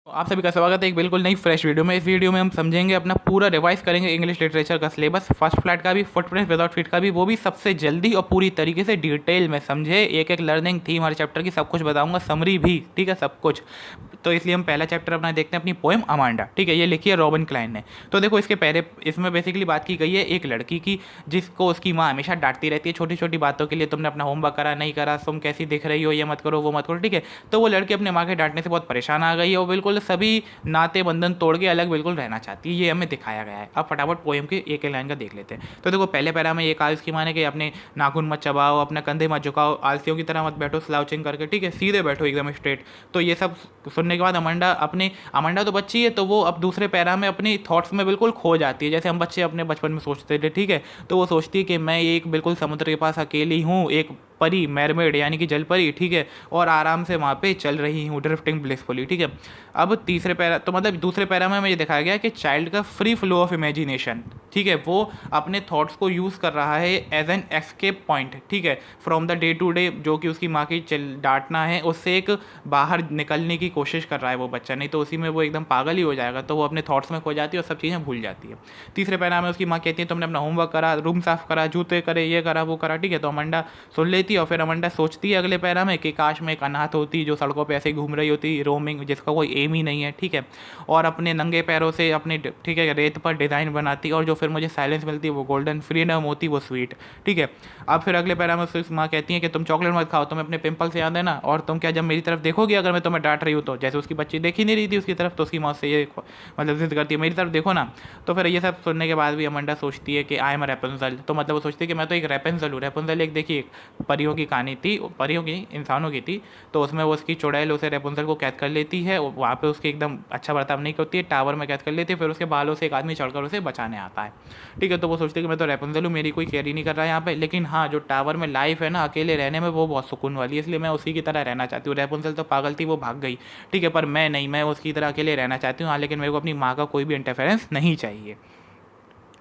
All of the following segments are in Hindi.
तो आप सभी का स्वागत है एक बिल्कुल नई फ्रेश वीडियो में। इस वीडियो में हम समझेंगे, अपना पूरा रिवाइज करेंगे इंग्लिश लिटरेचर का सिलेबस, फर्स्ट फ्लैट का भी, फुटप्रिंट विदाउट फीट का भी, वो भी सबसे जल्दी और पूरी तरीके से डिटेल में समझे। एक एक लर्निंग थीम हर चैप्टर की सब कुछ बताऊंगा, समरी भी, ठीक है, सब कुछ। तो इसलिए हम पहला चैप्टर अपना देखते हैं, अपनी पोएम अमांडा, ठीक है। ये लिखी है रॉबिन क्लाइन ने। तो देखो, इसके पहले इसमें बेसिकली बात की गई है एक लड़की की, जिसको उसकी माँ हमेशा डांटती रहती है छोटी छोटी बातों के लिए। तुमने अपना होमवर्क करा नहीं करा, तुम कैसी दिख रही हो, ये मत करो वो मत करो, ठीक है। तो वो लड़की अपने माँ के डांटने से बहुत परेशान आ गई है, वो बिल्कुल सभी नाते बंधन तोड़ के अलग बिल्कुल रहना चाहती है। ये हमें दिखाया गया है। अब फटाफट पोएम के एक लाइन का देख लेते हैं। तो देखो, पहले पैरा में ये कहा इसकी माने कि अपने नाखून मत चबाओ, अपने कंधे मत झुकाओ, आलसियों की तरह मत बैठो स्लाउचिंग करके, ठीक है, सीधे बैठो एकदम स्ट्रेट। तो ये सब सुनने के बाद अमांडा तो बच्ची है, तो वो अब दूसरे पैरा में अपनी थॉट्स में बिल्कुल खो जाती है, जैसे हम बच्चे अपने बचपन में सोचते थे, ठीक है। तो वो सोचती है कि मैं एक बिल्कुल समुद्र के पास अकेली हूँ, एक परी, मैरमेड यानी कि जल परी, ठीक है, और आराम से वहाँ पे चल रही हूँ, ड्रिफ्टिंग ब्लिसफुली, ठीक है। अब तीसरे पैरा, तो मतलब दूसरे पैरा में हमें ये दिखाया गया कि चाइल्ड का फ्री फ्लो ऑफ इमेजिनेशन, ठीक है, वो अपने थॉट्स को यूज़ कर रहा है एज एन एस्केप पॉइंट, ठीक है, from the day to day, जो कि उसकी माँ की डांटना है, उससे एक बाहर निकलने की कोशिश कर रहा है वो बच्चा, नहीं तो उसी में वो एकदम पागल ही हो जाएगा। तो वो अपने थॉट्स में खो जाती है और सब चीज़ें भूल जाती है। तीसरे पैरा में उसकी माँ कहती है तुमने अपना होमवर्क करा, रूम साफ करा, जूते करे, ये करा वो करा, ठीक है। तो अमंडा सुन लेती है और फिर अमंडा सोचती है अगले पैरा में कि काश मैं एक अनाथ होती जो सड़कों पे ऐसे ही घूम रही होती, रोमिंग, जिसका कोई एम ही नहीं है, ठीक है, और अपने नंगे पैरों से अपने, ठीक है, रेत पर डिज़ाइन बनाती, और जो फिर मुझे साइलेंस मिलती है वो गोल्डन, फ्रीडम होती वो स्वीट, ठीक है। अब फिर अगले पैरा में उसकी माँ कहती है कि तुम चॉकलेट मत खाओ, तुम्हें अपने पिंपल से याद है ना, और तुम क्या जब मेरी तरफ देखोगी अगर मैं तुम्हें डांट रही हूँ तो, जैसे उसकी बच्ची देख ही नहीं रही थी उसकी तरफ, तो उसकी माँ से ये मतलब जिद करती है मेरी तरफ देखो ना। तो फिर ये सब सुनने के बाद भी अमंडा सोचती है कि आई एम रेपुंजल, तो मतलब वो सोचती है कि मैं तो एक रेपुंजल हूँ। रेपुंजल एक, देखिए, एक परियों की कहानी थी, परियों की, इंसानों की थी। तो उसमें वो उसकी चुड़ैल उसे रेपुंजल को कैद कर लेती है, वहाँ पे उसके एकदम अच्छा बर्ताव नहीं करती है, टावर में कैद कर लेती है, फिर उसके बालों से एक आदमी चढ़कर उसे बचाने आता है, ठीक है। तो वो सोचती है कि मैं तो रेपुंजल हूँ, मेरी कोई केयर ही नहीं कर रहा है यहाँ पे, लेकिन हाँ, जो टावर में लाइफ है ना अकेले रहने में, वो बहुत सुकून वाली है, इसलिए मैं उसी की तरह रहना चाहती हूँ। रेपुंजल तो पागल थी, वो भाग गई, ठीक है, पर मैं नहीं, मैं उसकी तरह अकेले रहना चाहती हूँ, हाँ, लेकिन मेरे को अपनी माँ का कोई भी इंटरफेरेंस नहीं चाहिए,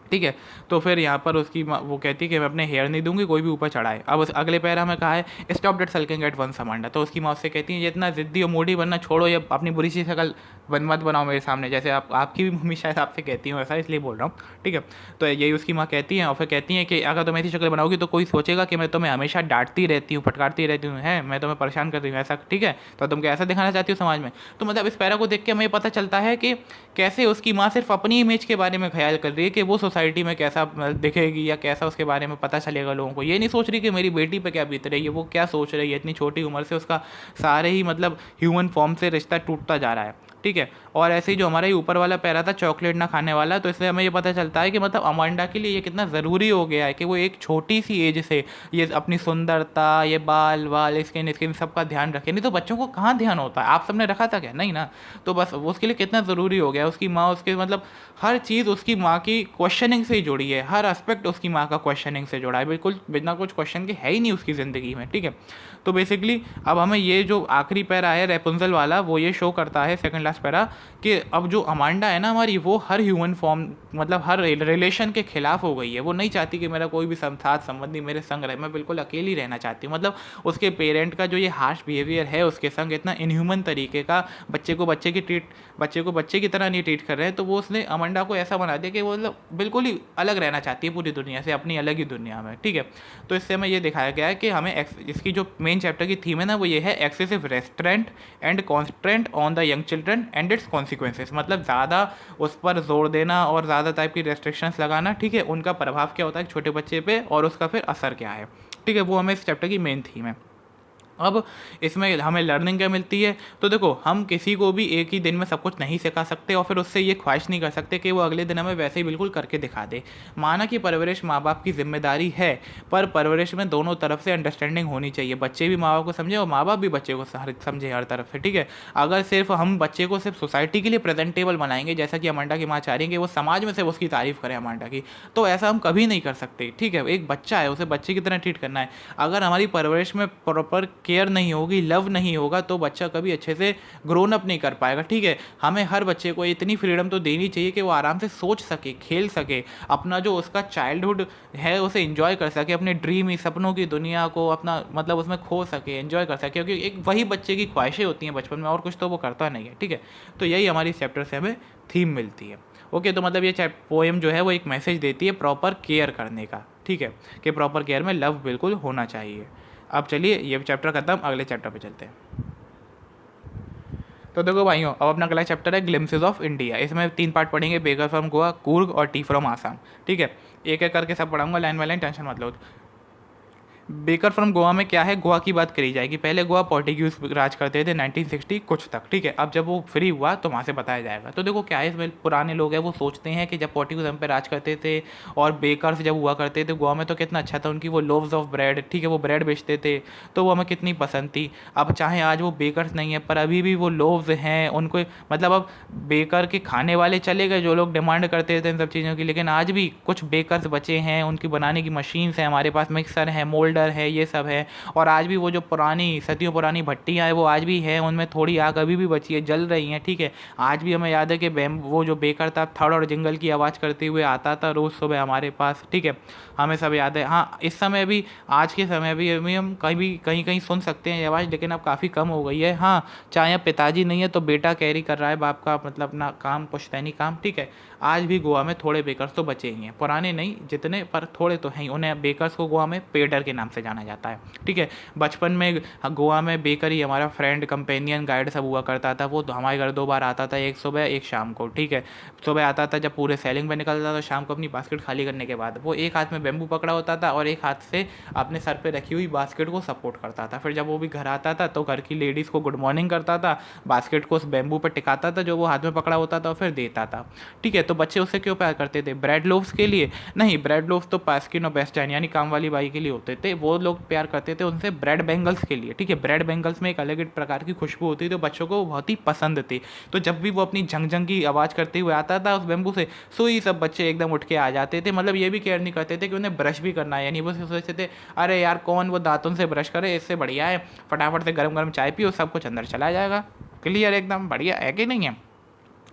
ठीक है। तो फिर यहाँ पर उसकी वो कहती है कि मैं अपने हेयर नहीं दूंगी कोई भी ऊपर चढ़ाए। अब उस अगले पैरा में कहा है stop that sulking at once Amanda, तो उसकी माँ उससे कहती है ये इतना जिद्दी और मूडी बनना छोड़ो, ये अपनी बुरी सी शक्ल मत बनाओ मेरे सामने, जैसे आपकी भी मम्मी शायद आपसे कहती हूँ ऐसा, इसलिए बोल रहा हूँ, ठीक है। तो यही उसकी माँ कहती है, और फिर कहती है कि अगर तुम ऐसी शक्ल बनाओगी तो कोई सोचेगा कि मैं तुम्हें हमेशा डांटती रहती हूँ, फटकारती रहती हूँ, है मैं तुम्हें परेशान कर रही हूँ ऐसा, ठीक है, तो तुम क्या ऐसा दिखाना चाहती हो समाज में। तो मतलब इस पैरा को देख के हमें पता चलता है कि कैसे उसकी माँ सिर्फ अपनी इमेज के बारे में ख्याल कर रही है कि वो सोसाइटी में कैसा दिखेगी या कैसा उसके बारे में पता चलेगा लोगों को। ये नहीं सोच रही कि मेरी बेटी पे क्या बीत रही है, वो क्या सोच रही है, इतनी छोटी उम्र से उसका सारे ही मतलब ह्यूमन फॉर्म से रिश्ता टूटता जा रहा है, ठीक है। और ऐसे ही जो हमारा ही ऊपर वाला पैरा था चॉकलेट ना खाने वाला, तो इससे हमें ये पता चलता है कि मतलब अमांडा के लिए ये कितना ज़रूरी हो गया है कि वो एक छोटी सी एज से ये अपनी सुंदरता, ये बाल वाल, स्किन स्किन सबका ध्यान रखे। नहीं तो बच्चों को कहाँ ध्यान होता है, आप सबने रखा था क्या, नहीं ना। तो बस उसके लिए कितना ज़रूरी हो गया, उसकी माँ उसके मतलब हर चीज़ उसकी माँ की क्वेश्चनिंग से ही जुड़ी है, हर एस्पेक्ट उसकी माँ का क्वेश्चनिंग से जुड़ा है, बिल्कुल बिना कुछ क्वेश्चन के है ही नहीं उसकी ज़िंदगी में, ठीक है। तो बेसिकली अब हमें ये जो आखिरी पैरा है रेपुंजल वाला, वो ये शो करता है, सेकंड लास्ट पैरा, कि अब जो अमांडा है ना हमारी, वो हर ह्यूमन फॉर्म मतलब हर रिलेशन के खिलाफ हो गई है। वो नहीं चाहती कि मेरा कोई भी साथ संबंधी मेरे संग रहे, मैं बिल्कुल अकेली रहना चाहती हूँ। मतलब उसके पेरेंट का जो ये हार्श बिहेवियर है उसके संग, इतना इनह्यूमन तरीके का, बच्चे को बच्चे की तरह नहीं ट्रीट कर रहे हैं, तो वो उसने अमांडा को ऐसा बना दिया कि वो मतलब बिल्कुल ही अलग रहना चाहती है पूरी दुनिया से, अपनी अलग ही दुनिया में, ठीक है। तो इससे हमें ये दिखाया गया है कि हमें इसकी जो मेन चैप्टर की थीम है ना, वो ये है excessive restaurant and constraint on the young children and it's consequences, मतलब ज़्यादा उस पर जोर देना और ज़्यादा टाइप की रेस्ट्रिक्शंस लगाना, ठीक है, उनका प्रभाव क्या होता है छोटे बच्चे पे और उसका फिर असर क्या है, ठीक है, वो हमें इस चैप्टर की मेन थीम है। अब इसमें हमें लर्निंग क्या मिलती है, तो देखो हम किसी को भी एक ही दिन में सब कुछ नहीं सिखा सकते और फिर उससे ये ख्वाहिश नहीं कर सकते कि वो अगले दिन हमें वैसे ही बिल्कुल करके दिखा दे। माना कि परवरिश माँ बाप की जिम्मेदारी है, पर परवरिश में दोनों तरफ से अंडरस्टैंडिंग होनी चाहिए, बच्चे भी माँ बाप को समझे और माँ बाप भी बच्चे को समझे हर तरफ से, ठीक है। अगर सिर्फ हम बच्चे को सिर्फ सोसाइटी के लिए प्रेजेंटेबल बनाएंगे, जैसा कि अमांडा की माँ चाह रही है कि वो समाज में से उसकी तारीफ करें अमांडा की, तो ऐसा हम कभी नहीं कर सकते, ठीक है। एक बच्चा है, उसे बच्चे की तरह ट्रीट करना है। अगर हमारी परवरिश में प्रॉपर केयर नहीं होगी, लव नहीं होगा, तो बच्चा कभी अच्छे से ग्रोन अप नहीं कर पाएगा। ठीक है, हमें हर बच्चे को इतनी फ्रीडम तो देनी चाहिए कि वो आराम से सोच सके, खेल सके, अपना जो उसका चाइल्डहुड है उसे एंजॉय कर सके, अपने ड्रीम सपनों की दुनिया को अपना मतलब उसमें खो सके, एंजॉय कर सके, क्योंकि एक वही बच्चे की ख्वाहिशें होती हैं बचपन में, और कुछ तो वो करता नहीं है। ठीक है, तो यही हमारी इस चैप्टर से हमें थीम मिलती है। ओके, तो मतलब ये पोएम जो है वो एक मैसेज देती है प्रॉपर केयर करने का। ठीक है, कि प्रॉपर केयर में लव बिल्कुल होना चाहिए। अब चलिए ये चैप्टर खत्म, अगले चैप्टर पे चलते हैं। तो देखो भाइयों, अब अपना अगला चैप्टर है ग्लिम्सेस ऑफ इंडिया। इसमें 3 पार्ट पढ़ेंगे, बेकर फ्रॉम गोवा, कूर्ग और टी फ्रॉम आसाम। ठीक है, एक एक करके सब पढ़ाऊंगा लाइन बाय लाइन, टेंशन मत लो। बेकर फ्रॉम गोवा में क्या है, गोवा की बात करी जाएगी। पहले गोवा पोर्टुगीज राज करते थे 1960 कुछ तक। ठीक है, अब जब वो फ्री हुआ तो वहाँ से बताया जाएगा। तो देखो क्या है, इसमें पुराने लोग हैं वो सोचते हैं कि जब पोर्टुगीज हम पे राज करते थे और बेकर से जब हुआ करते थे गोवा में, तो कितना अच्छा था, उनकी वो लोव्स ऑफ ब्रेड, ठीक है, वो ब्रेड बेचते थे, तो वो हमें कितनी पसंद थी। अब चाहे आज वो बेकर्स नहीं है, पर अभी भी वो लोव्स हैं उनको, मतलब अब बेकर के खाने वाले चले गए जो लोग डिमांड करते थे इन सब चीज़ों की, लेकिन आज भी कुछ बेकर्स बचे हैं, उनकी बनाने की मशीन्स हैं हमारे पास, मिक्सर है, मोल्डर है, ये सब है। और आज भी वो जो पुरानी सदियों पुरानी भट्टियाँ हैं वो आज भी है, उनमें थोड़ी आग अभी भी बची है, जल रही हैं। ठीक है, आज भी हमें याद है कि वो जो बेकर था थड़ और जिंगल की आवाज़ करते हुए आता था रोज़ सुबह हमारे पास। ठीक है, हमें सब याद है। हाँ, इस समय भी, आज के समय भी अभी हम कहीं कहीं सुन सकते हैं ये आवाज़, लेकिन अब काफ़ी कम हो गई है। हाँ, चाहे अब पिताजी नहीं है तो बेटा कैरी कर रहा है बाप का मतलब अपना काम, पुश्तैनी काम। ठीक है, आज भी गोवा में थोड़े बेकर्स तो बचे ही हैं, पुराने नहीं जितने, पर थोड़े तो हैं। उन्हें बेकर्स को गोवा में पेडर के नाम से जाना जाता है। ठीक है, बचपन में गोवा में बेकर ही हमारा फ्रेंड, कंपेनियन, गाइड सब हुआ करता था। वो हमारे घर 2 बार आता था, एक सुबह एक शाम को। ठीक है, सुबह आता था जब पूरे सेलिंग पे निकलता था, शाम को अपनी बास्केट खाली करने के बाद वो एक हाथ में बेम्बू पकड़ा होता था और एक हाथ से अपने सर पे रखी हुई बास्केट को सपोर्ट करता था। फिर जब वो भी घर आता था तो घर की लेडीज़ को गुड मॉर्निंग करता था, बास्केट को उस बेम्बू पर टिकाता था जो वो हाथ में पकड़ा होता था और फिर देता था। ठीक है, तो बच्चे उससे क्यों प्यार करते थे? ब्रेड लोव्स के लिए नहीं, ब्रेड लोव्स तो पास्किन और बेस्टाइन यानी काम वाली बाई के लिए होते थे। वो लोग प्यार करते थे उनसे ब्रेड बेंगल्स के लिए। ठीक है, ब्रेड बेंगल्स में एक अलग प्रकार की खुशबू होती थी तो बच्चों को बहुत ही पसंद थी। तो जब भी वो अपनी झंग झंग की आवाज़ करते हुए आता था उस बेम्बू से, सो ही सब बच्चे एकदम उठ के आ जाते थे। मतलब ये भी केयर नहीं करते थे कि उन्हें ब्रश भी करना है, यानी वो सोचते थे अरे यार कौन वो दांतों से ब्रश करे, इससे बढ़िया है फटाफट से गर्म गर्म चाय पियो, सब कुछ अंदर चला जाएगा, क्लियर, एकदम बढ़िया है कि नहीं है।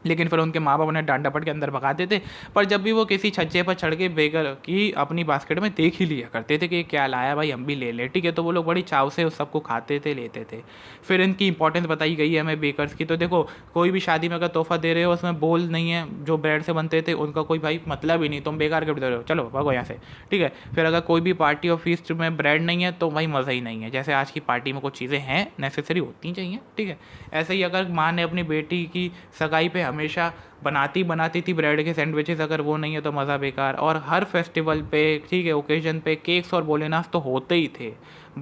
लेकिन फिर उनके माँ बाप उन्हें डांट डपट के अंदर भगाते थे। पर जब भी वो किसी छज्जे पर चढ़ के बेकर की अपनी बास्केट में देख ही लिया करते थे कि क्या लाया भाई, हम भी ले ले। ठीक है, तो वो लोग बड़ी चाव से उस सबको खाते थे, लेते थे। फिर इनकी इंपॉर्टेंस बताई गई है हमें बेकर्स की। तो देखो, कोई भी शादी में अगर तोहफा दे रहे हो उसमें बोल नहीं है, जो ब्रेड से बनते थे उनका कोई भाई मतलब ही नहीं, तुम बेकार गिफ्ट दे रहे हो, चलो भागो यहाँ से। ठीक है, फिर अगर कोई भी पार्टी और फीस्ट में ब्रेड नहीं है तो भाई मज़ा ही नहीं है। जैसे आज की पार्टी में कुछ चीज़ें हैं नेसेसरी होती चाहिए। ठीक है, ऐसे ही अगर माँ ने अपनी बेटी की सगाई पे हमेशा बनाती थी ब्रेड के सैंडविचेस, अगर वो नहीं है तो मज़ा बेकार। और हर फेस्टिवल पे, ठीक है, ओकेजन पे केक्स और बोलेनास तो होते ही थे।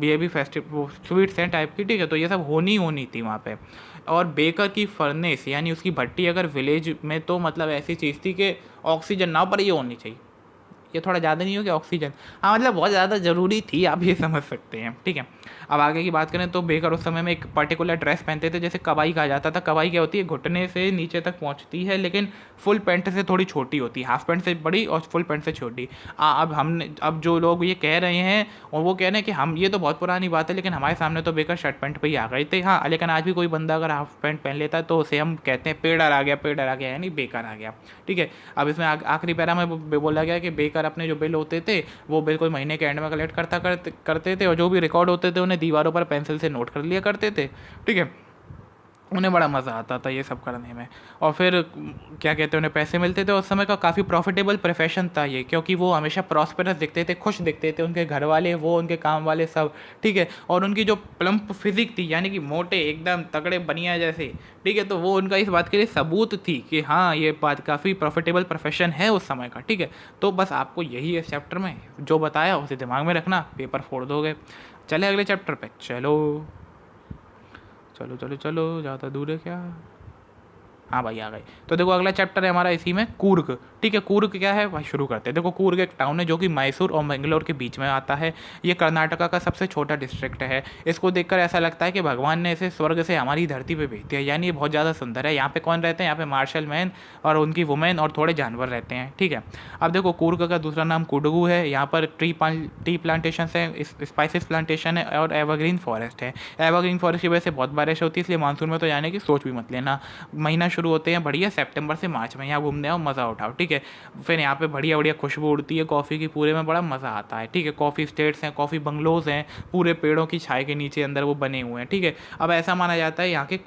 ये भी फेस्टिवल स्वीट्स हैं टाइप की। ठीक है, तो ये सब होनी थी वहाँ पे। और बेकर की फर्नेस यानी उसकी भट्टी अगर विलेज में, तो मतलब ऐसी चीज़ थी कि ऑक्सीजन ना पर ये होनी चाहिए। ये थोड़ा ज़्यादा नहीं हो गया ऑक्सीजन? हाँ, मतलब बहुत ज़्यादा ज़रूरी थी, आप ये समझ सकते हैं। ठीक है, अब आगे की बात करें तो बेकर उस समय में एक पर्टिकुलर ड्रेस पहनते थे, जैसे कवाई कहा जाता था। कवाई क्या होती है, घुटने से नीचे तक पहुंचती है, लेकिन फुल पैंट से थोड़ी छोटी होती है, हाफ पैंट से बड़ी और फुल पैंट से छोटी। अब जो लोग ये कह रहे हैं और वो कह रहे हैं कि हम, ये तो बहुत पुरानी बात है, लेकिन हमारे सामने तो बेकर शर्ट पैंट पर ही आ गए थे। हाँ, लेकिन आज भी कोई बंदा अगर हाफ पैंट पहन लेता है तो उसे हम कहते हैं पेडर आ गया यानी बेकार आ गया। ठीक है, अब इसमें आखिरी पैरा में बोला गया कि बेकर अपने जो बिल होते थे वो बिल्कुल महीने के एंड में कलेक्ट करते थे, और जो भी रिकॉर्ड होते थे उन्हें दीवारों पर पेंसिल से नोट कर लिया करते थे। ठीक है, उन्हें बड़ा मज़ा आता था ये सब करने में। और फिर क्या कहते हैं, उन्हें पैसे मिलते थे। उस समय का काफ़ी प्रॉफिटेबल प्रोफेशन था ये, क्योंकि वो हमेशा प्रॉस्पेरस दिखते थे, खुश दिखते थे, उनके घर वाले, वो उनके काम वाले सब। ठीक है, और उनकी जो प्लम्प फिजिक थी यानी कि मोटे एकदम तगड़े बनिया जैसे, ठीक है, तो वो उनका इस बात के लिए सबूत थी कि हाँ ये बात काफ़ी प्रॉफिटेबल प्रोफेशन है उस समय का। ठीक है, तो बस आपको यही इस चैप्टर में जो बताया उसे दिमाग में रखना, पेपर फोड़ दोगे। चले अगले चैप्टर पे, चलो चलो चलो चलो, ज़्यादा दूर है क्या? हाँ भाई आ गए। तो देखो अगला चैप्टर है हमारा इसी में कूर्ग। ठीक है, कूर्ग क्या है भाई, शुरू करते हैं। देखो कूर्ग एक टाउन है जो कि मैसूर और बेंगलोर के बीच में आता है। ये कर्नाटका का सबसे छोटा डिस्ट्रिक्ट है। इसको देखकर ऐसा लगता है कि भगवान ने इसे स्वर्ग से हमारी धरती पे भेज दिया, यानी ये बहुत ज़्यादा सुंदर है। यहाँ पे कौन रहते हैं, यहाँ पे मार्शल मैन और उनकी वुमेन और थोड़े जानवर रहते हैं। ठीक है, अब देखो कूर्ग का दूसरा नाम कुडगू है। यहाँ पर टी प्लांटेशन है, स्पाइसिस प्लांटेशन है और एवरग्रीन फॉरेस्ट है। एवरग्रीन फॉरेस्ट की वजह से बहुत बारिश होती है, इसलिए मानसून में तो जाने की सोच भी मत लेना। महीना शुरू होते हैं बढ़िया सितंबर से मार्च में, यहाँ घूमने आओ, मज़ा उठाओ। ठीक है, फिर यहाँ पे बढ़िया बढ़िया खुशबू उड़ती है कॉफ़ी की, पूरे में बड़ा मज़ा आता है। ठीक है, कॉफ़ी स्टेट्स हैं, कॉफ़ी बंगलोज हैं, पूरे पेड़ों की छाए के नीचे अंदर वो बने हुए हैं। ठीक है, अब ऐसा माना जाता है यहाँ के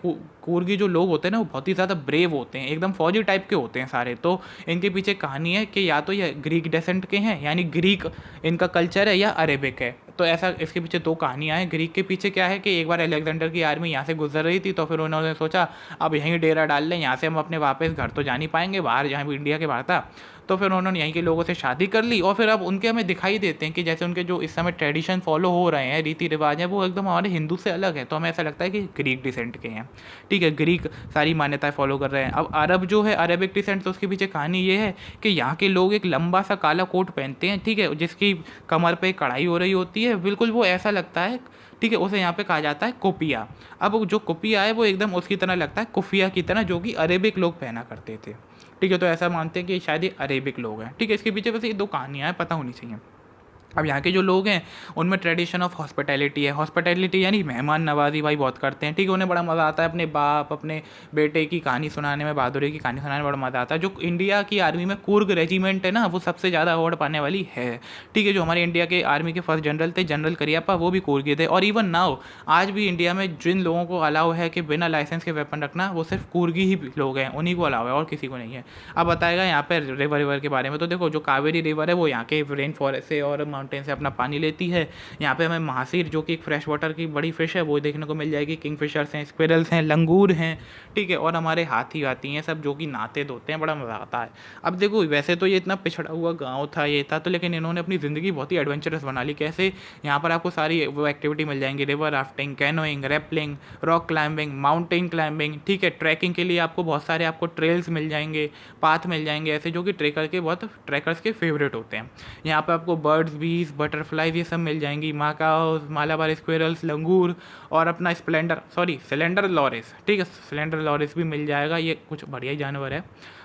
कूर्गी जो लोग होते हैं ना, वो बहुत ही ज़्यादा ब्रेव होते हैं, एकदम फौजी टाइप के होते हैं सारे। तो इनके पीछे कहानी है कि या तो ये ग्रीक डेसेंट के हैं, यानी ग्रीक इनका कल्चर है, या अरेबिक है। तो ऐसा इसके पीछे दो कहानियाँ हैं। ग्रीक के पीछे क्या है कि एक बार अलेक्जेंडर की आर्मी यहाँ से गुजर रही थी, तो फिर उन्होंने सोचा अब यहीं डेरा डाल लें, यहाँ से हम अपने वापस घर तो जा नहीं पाएंगे, बाहर जहाँ भी इंडिया के बाहर था। तो फिर उन्होंने यहीं के लोगों से शादी कर ली, और फिर अब उनके हमें दिखाई देते हैं कि जैसे उनके जो इस समय ट्रेडिशन फॉलो हो रहे हैं, रीति रिवाज हैं, वो एकदम हमारे हिंदू से अलग है। तो हमें ऐसा लगता है कि ग्रीक डिसेंट के हैं। ठीक है, ग्रीक सारी मान्यताएं फॉलो कर रहे हैं। अब अरब जो है, अरेबिक डिसेंट, तो उसके पीछे कहानी ये है कि यहाँ के लोग एक लंबा सा काला कोट पहनते हैं। ठीक है, जिसकी कमर पे कढ़ाई हो रही होती है, बिल्कुल वो ऐसा लगता है। ठीक है, उसे यहाँ पे कहा जाता है कुपिया। अब जो कुपिया है वो एकदम उसकी तरह लगता है, कुफिया की तरह, जो कि अरेबिक लोग पहना करते थे। ठीक है, तो ऐसा मानते हैं कि शायद ये अरेबिक लोग हैं। ठीक है, इसके पीछे बस ये दो कहानियाँ हैं, पता होनी चाहिए। अब यहाँ के जो लोग हैं उनमें ट्रेडिशन ऑफ हॉस्पिटैलिटी है। हॉस्पिटैलिटी यानी मेहमान नवाजी भाई बहुत करते हैं। ठीक है, उन्हें बड़ा मज़ा आता है अपने बाप अपने बेटे की कहानी सुनाने में, बहादुरी की कहानी सुनाने में बड़ा मज़ा आता है। जो इंडिया की आर्मी में कूर्ग रेजिमेंट है ना, वो सबसे ज़्यादा अवार्ड पाने वाली है। ठीक है, जो हमारे इंडिया के आर्मी के फर्स्ट जनरल थे, जनरल करियप्पा, वो भी कूर्ग के थे। और इवन नाउ आज भी इंडिया में जिन लोगों को अलाउ है कि बिना लाइसेंस के वेपन रखना, वो सिर्फ कूर्गी ही लोग हैं, उन्हीं को अलाउ है और किसी को नहीं है। अब बताएगा यहाँ पर रिवर के बारे में। तो देखो जो कावेरी रिवर है वो यहाँ के रेन फॉरेस्ट से और माउंटेन से अपना पानी लेती है। यहाँ पे हमें महासीर जो कि एक फ्रेश वाटर की बड़ी फिश है वो देखने को मिल जाएगी। किंगफिशर्स हैं, स्क्विरल्स हैं, लंगूर हैं। ठीक है, और हमारे हाथी आती हैं सब, जो कि नहाते धोते हैं, बड़ा मज़ा आता है। अब देखो वैसे तो ये इतना पिछड़ा हुआ गाँव था, ये था तो, लेकिन इन्होंने अपनी ज़िंदगी बहुत ही एडवेंचरस बना ली। कैसे, यहाँ पर आपको सारी वो एक्टिविटी मिल जाएंगी, river rafting, canoeing, rappelling, rock climbing, mountain climbing. ठीक है, ट्रैकिंग के लिए आपको बहुत सारे आपको ट्रेल्स मिल जाएंगे, पाथ मिल जाएंगे ऐसे, जो कि ट्रैकर्स के फेवरेट होते हैं। यहाँ पर आपको बर्ड्स, बीज, बटरफ्लाई, ये सब मिल जाएंगी, माकाओस, मालाबार स्क्विरल्स, लंगूर और अपना सिलेंडर लॉरिस। ठीक है, सिलेंडर लॉरिस भी मिल जाएगा, ये कुछ बढ़िया ही जानवर है।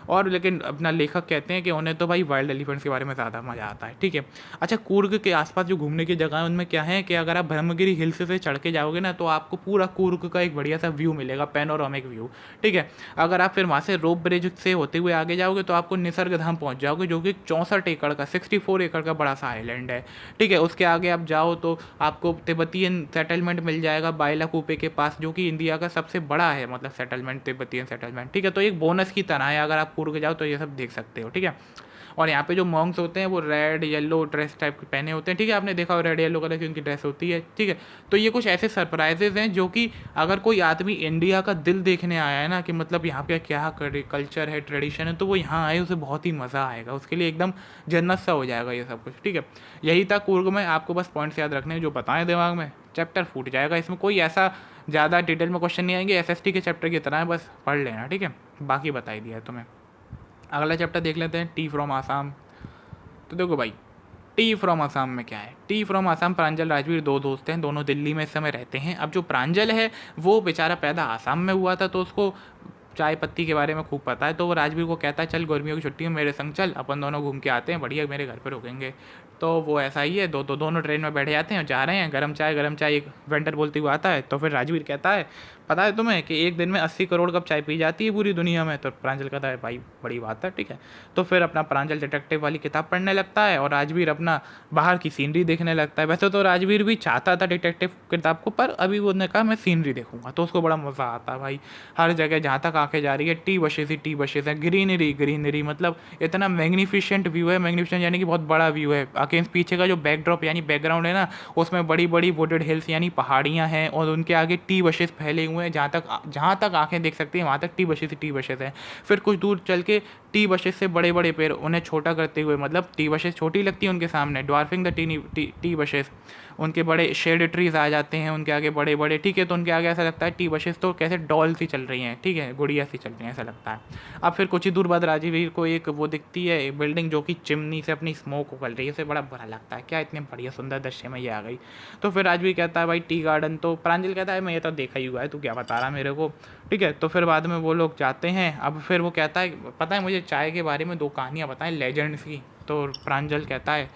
और लेकिन अपना लेखक कहते हैं कि उन्हें तो भाई वाइल्ड एलिफेंट्स के बारे में ज़्यादा मज़ा आता है। ठीक है, अच्छा कूर्ग के आसपास जो घूमने की जगह है उनमें क्या है कि अगर आप ब्रह्मगिरी हिल्स से चढ़ के जाओगे ना, तो आपको पूरा कूर्ग का एक बढ़िया सा व्यू मिलेगा, पैनोरामिक व्यू। ठीक है, अगर आप फिर वहाँ से रोप ब्रिज से होते हुए आगे जाओगे तो आपको निसर्ग धाम पहुँच जाओगे, जो कि 64 एकड़ का 64 एकड़ का बड़ा सा आइलैंड है। ठीक है, उसके आगे आप जाओ तो आपको तिब्बतियन सेटलमेंट मिल जाएगा बाइलाकुप्पे के पास, जो कि इंडिया का सबसे बड़ा है, मतलब सेटलमेंट, तिब्बतियन सेटलमेंट। ठीक है, तो एक बोनस की तरह है, अगर आप कूर्ग जाओ तो ये सब देख सकते हो। ठीक है, और यहाँ पे जो मॉन्क्स होते हैं वो रेड येलो ड्रेस टाइप के पहने होते हैं। ठीक है, आपने देखा हो रेड येलो कलर की उनकी ड्रेस होती है। ठीक है, तो ये कुछ ऐसे सरप्राइजेज हैं जो कि अगर कोई आदमी इंडिया का दिल देखने आया है ना, कि मतलब यहाँ पे क्या कल्चर है, ट्रेडिशन है, तो वो यहाँ आए, उसे बहुत ही मज़ा आएगा, उसके लिए एकदम जन्नत सा हो जाएगा ये सब कुछ। ठीक है, यही था कूर्ग में। आपको बस पॉइंट्स याद रखने हैं जो बताएं दिमाग में, चैप्टर फूट जाएगा। इसमें कोई ऐसा ज़्यादा डिटेल में क्वेश्चन नहीं आएंगे, एसएसटी के चैप्टर की तरह है, बस पढ़ लेना। ठीक है, बाकी बता ही दिया है तुम्हें। अगला चैप्टर देख लेते हैं, टी फ्रॉम आसाम। तो देखो भाई, टी फ्रॉम आसाम में क्या है। टी फ्रॉम आसाम, प्रांजल राजवीर दो दोस्त हैं, दोनों दिल्ली में इस समय रहते हैं। अब जो प्रांजल है वो बेचारा पैदा आसाम में हुआ था, तो उसको चाय पत्ती के बारे में खूब पता है। तो वो राजवीर को कहता है चल गर्मियों की छुट्टी में मेरे संग चल, अपन दोनों घूम के आते हैं, बढ़िया मेरे घर पर रुकेंगे। तो वो ऐसा ही है, दोनों ट्रेन में बैठ जाते हैं, जा रहे हैं, गरम चाय एक वेंडर बोलते हुए आता है। तो फिर राजवीर कहता है पता है तुम्हें कि एक दिन में 80 करोड़ कप चाय पी जाती है पूरी दुनिया में। तो प्रांजल कहता है भाई बड़ी बात है। ठीक है, तो फिर अपना प्रांजल डिटेक्टिव वाली किताब पढ़ने लगता है और राजवीर अपना बाहर की सीनरी देखने लगता है। वैसे तो राजवीर भी चाहता था डिटेक्टिव किताब को, पर अभी वो ने कहा मैं सीनरी देखूंगा, तो उसको बड़ा मज़ा आता है भाई। हर जगह जहाँ तक आंखें जा रही है टी बशेज है, ग्रीनरी, मतलब इतना मैग्निफिशेंट व्यू है। मैग्निफिशेंट यानी कि बहुत बड़ा व्यू है। अगेंस्ट पीछे का जो बैकड्रॉप यानी बैकग्राउंड है ना, उसमें बड़ी बड़ी वुडेड हिल्स यानी पहाड़ियाँ हैं, और उनके आगे टी बशेज फैले हुए हुए हैं, जहाँ तक आंखें देख सकती हैं वहाँ तक टी बसेस हैं। फिर कुछ दूर चल के टी बसेस से बड़े बड़े पेड़, उन्हें छोटा करते हुए, मतलब टी बसेस छोटी लगती है उनके सामने, ड्वार्फिंग द टी बसेस, उनके बड़े शेड ट्रीज आ जाते हैं उनके आगे बड़े बड़े, ठीक है। तो उनके आगे ऐसा लगता है टी बसेस तो कैसे डॉल सी चल रही हैं, ठीक है, गुड़िया सी चल रही हैं ऐसा लगता है। अब फिर कुछ ही दूर बाद राजवीर को एक वो दिखती है बिल्डिंग जो कि चिमनी से अपनी स्मोक उगल रही है, उसे बड़ा बुरा लगता है, क्या इतने बढ़िया सुंदर दृश्य में ये आ गई। तो फिर राजवीर कहता है भाई टी गार्डन, तो प्रांजल कहता है मैं ये तो देखा ही हुआ है, तू क्या बता रहा मेरे को, ठीक है। तो फिर बाद में वो लोग जाते हैं। अब फिर वो कहता है पता है मुझे चाय के बारे में 2 कहानियाँ बताएं लेजेंड्स की। तो प्रांजल कहता है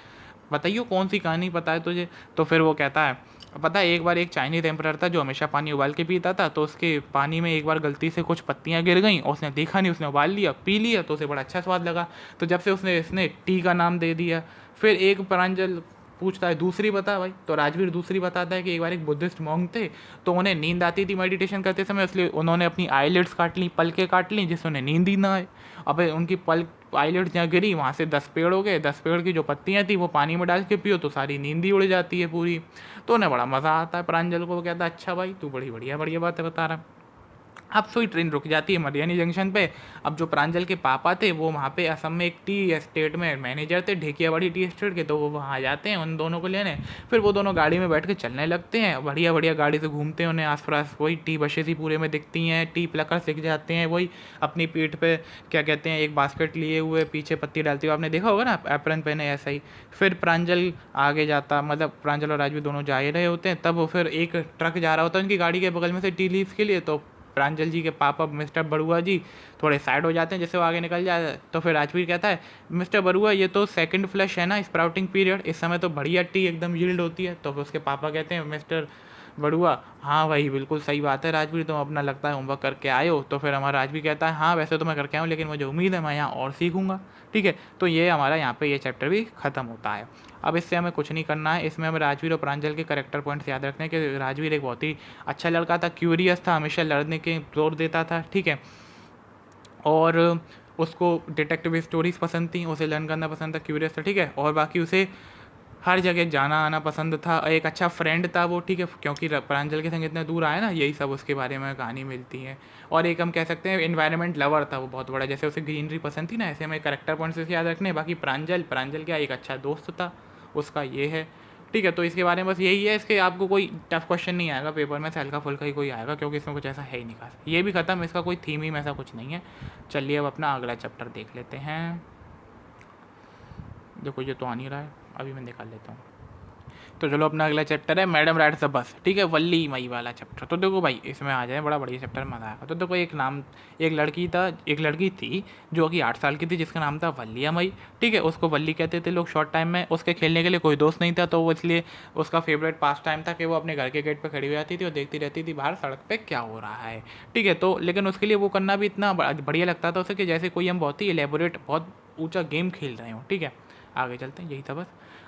बताइए कौन सी कहानी पता है तुझे। तो फिर वो कहता है पता है एक बार एक चाइनीज एम्परर था जो हमेशा पानी उबाल के पीता था, तो उसके पानी में एक बार गलती से कुछ पत्तियां गिर गईं और उसने देखा नहीं, उसने उबाल लिया पी लिया, तो उसे बड़ा अच्छा स्वाद लगा, तो जब से इसने टी का नाम दे दिया। फिर एक प्रांजल पूछता है दूसरी बता भाई, तो राजवीर दूसरी बताता है कि एक बार एक बुद्धिस्ट मॉन्क थे, तो उन्हें नींद आती थी मेडिटेशन करते समय, इसलिए उन्होंने अपनी आईलिड्स काट ली, पलकें काट ली, जिससे उन्हें नींद ही ना आए। अब उनकी आईलिड्स जहाँ गिरी वहाँ से 10 पेड़ हो गए, 10 पेड़ की जो पत्तियाँ थी वो पानी में डाल के पियो तो सारी नींद ही उड़ जाती है पूरी। तो उन्हें बड़ा मज़ा आता है प्रांजल को, वो कहता है अच्छा भाई तू बड़ी बढ़िया बढ़िया बातें बता रहा। अब सोई ट्रेन रुक जाती है मरियानी जंक्शन पे। अब जो प्रांजल के पापा थे वो वहाँ पे असम में एक टी एस्टेट में मैनेजर थे, ढेकियावाड़ी टी एस्टेट के, तो वो वहाँ आ जाते हैं उन दोनों को लेने। फिर वो दोनों गाड़ी में बैठ के चलने लगते हैं, बढ़िया बढ़िया गाड़ी से घूमते हैं, उन्हें आस पास वही टी बसेस ही पूरे में दिखती हैं, टी प्लकर्स दिख जाते हैं, वही अपनी पीठ पे क्या कहते हैं एक बास्केट लिए हुए पीछे पत्ती डालते हुए, आपने देखा होगा ना एप्रन पहने ऐसा ही। फिर प्रांजल आगे जाता, मतलब प्रांजल और राजवीर दोनों जा ही रहे होते हैं, तब वो फिर एक ट्रक जा रहा होता है उनकी गाड़ी के बगल में से टी लीव्स के लिए, तो प्रांजल जी के पापा मिस्टर बरुआ जी थोड़े साइड हो जाते हैं जिससे वो आगे निकल जाए। तो फिर राजवीर कहता है मिस्टर बरुआ ये तो सेकंड फ्लश है ना स्प्राउटिंग पीरियड, इस समय तो बढ़िया टी एकदम यील्ड होती है। तो फिर उसके पापा कहते हैं मिस्टर बड़ुआ हाँ भाई बिल्कुल सही बात है राजवीर, तुम अपना लगता है होमवर्क करके आए हो। तो फिर हमारा राजवीर कहता है हाँ वैसे तो मैं करके आऊँ लेकिन मुझे उम्मीद है मैं यहाँ और सीखूंगा, ठीक है। तो ये हमारा यहाँ पे ये चैप्टर भी ख़त्म होता है। अब इससे हमें कुछ नहीं करना है, इसमें हमें राजवीर और प्रांजल के करेक्टर पॉइंट्स याद रखने हैं कि राजवीर एक बहुत ही अच्छा लड़का था, क्यूरियस था, हमेशा लड़ने के जोर देता था, ठीक है, और उसको डिटेक्टिव स्टोरीज पसंद थी, उसे लर्न करना पसंद था, क्यूरियस था, ठीक है, और बाकी उसे हर जगह जाना आना पसंद था, एक अच्छा फ्रेंड था वो, ठीक है, क्योंकि प्रांजल के संग इतने दूर आए ना, यही सब उसके बारे में कहानी मिलती है। और एक हम कह सकते हैं एनवायरनमेंट लवर था वो बहुत बड़ा, जैसे उसे ग्रीनरी पसंद थी ना, ऐसे हमें करेक्टर पॉइंट्स से याद रखने। बाकी प्रांजल क्या एक अच्छा दोस्त था उसका, ये है, ठीक है। तो इसके बारे में बस यही है, इसके आपको कोई टफ क्वेश्चन नहीं आएगा पेपर में से, हल्का फुल्का ही कोई आएगा क्योंकि इसमें कुछ ऐसा है ही नहीं खास। ये भी ख़त्म, इसका कोई थीम ही में ऐसा कुछ नहीं है। चलिए अब अपना अगला चैप्टर देख लेते हैं। देखो ये तो आ नहीं रहा है, अभी मैं निकाल लेता हूँ। तो चलो अपना अगला चैप्टर है मैडम राइड्स द बस, ठीक है, वल्ली मई वाला चैप्टर। तो देखो भाई इसमें आ जाए बड़ा बढ़िया चैप्टर मज़ा आएगा। तो देखो एक लड़की थी जो कि 8 साल की थी जिसका नाम था वल्लिया मई, ठीक है। उसको वल्ली कहते थे लोग शॉर्ट टाइम में। उसके खेलने के लिए कोई दोस्त नहीं था, तो वो इसलिए उसका फेवरेट पास टाइम था कि वो अपने घर के गेट पर खड़ी हो जाती थी और देखती रहती थी बाहर सड़क पर क्या हो रहा है, ठीक है। तो लेकिन उसके लिए वो करना भी इतना बढ़िया लगता था उसे कि जैसे कोई हम बहुत ही एलेबोरेट बहुत ऊँचा गेम खेल रहे हो, ठीक है। आगे चलते हैं, यही था बस।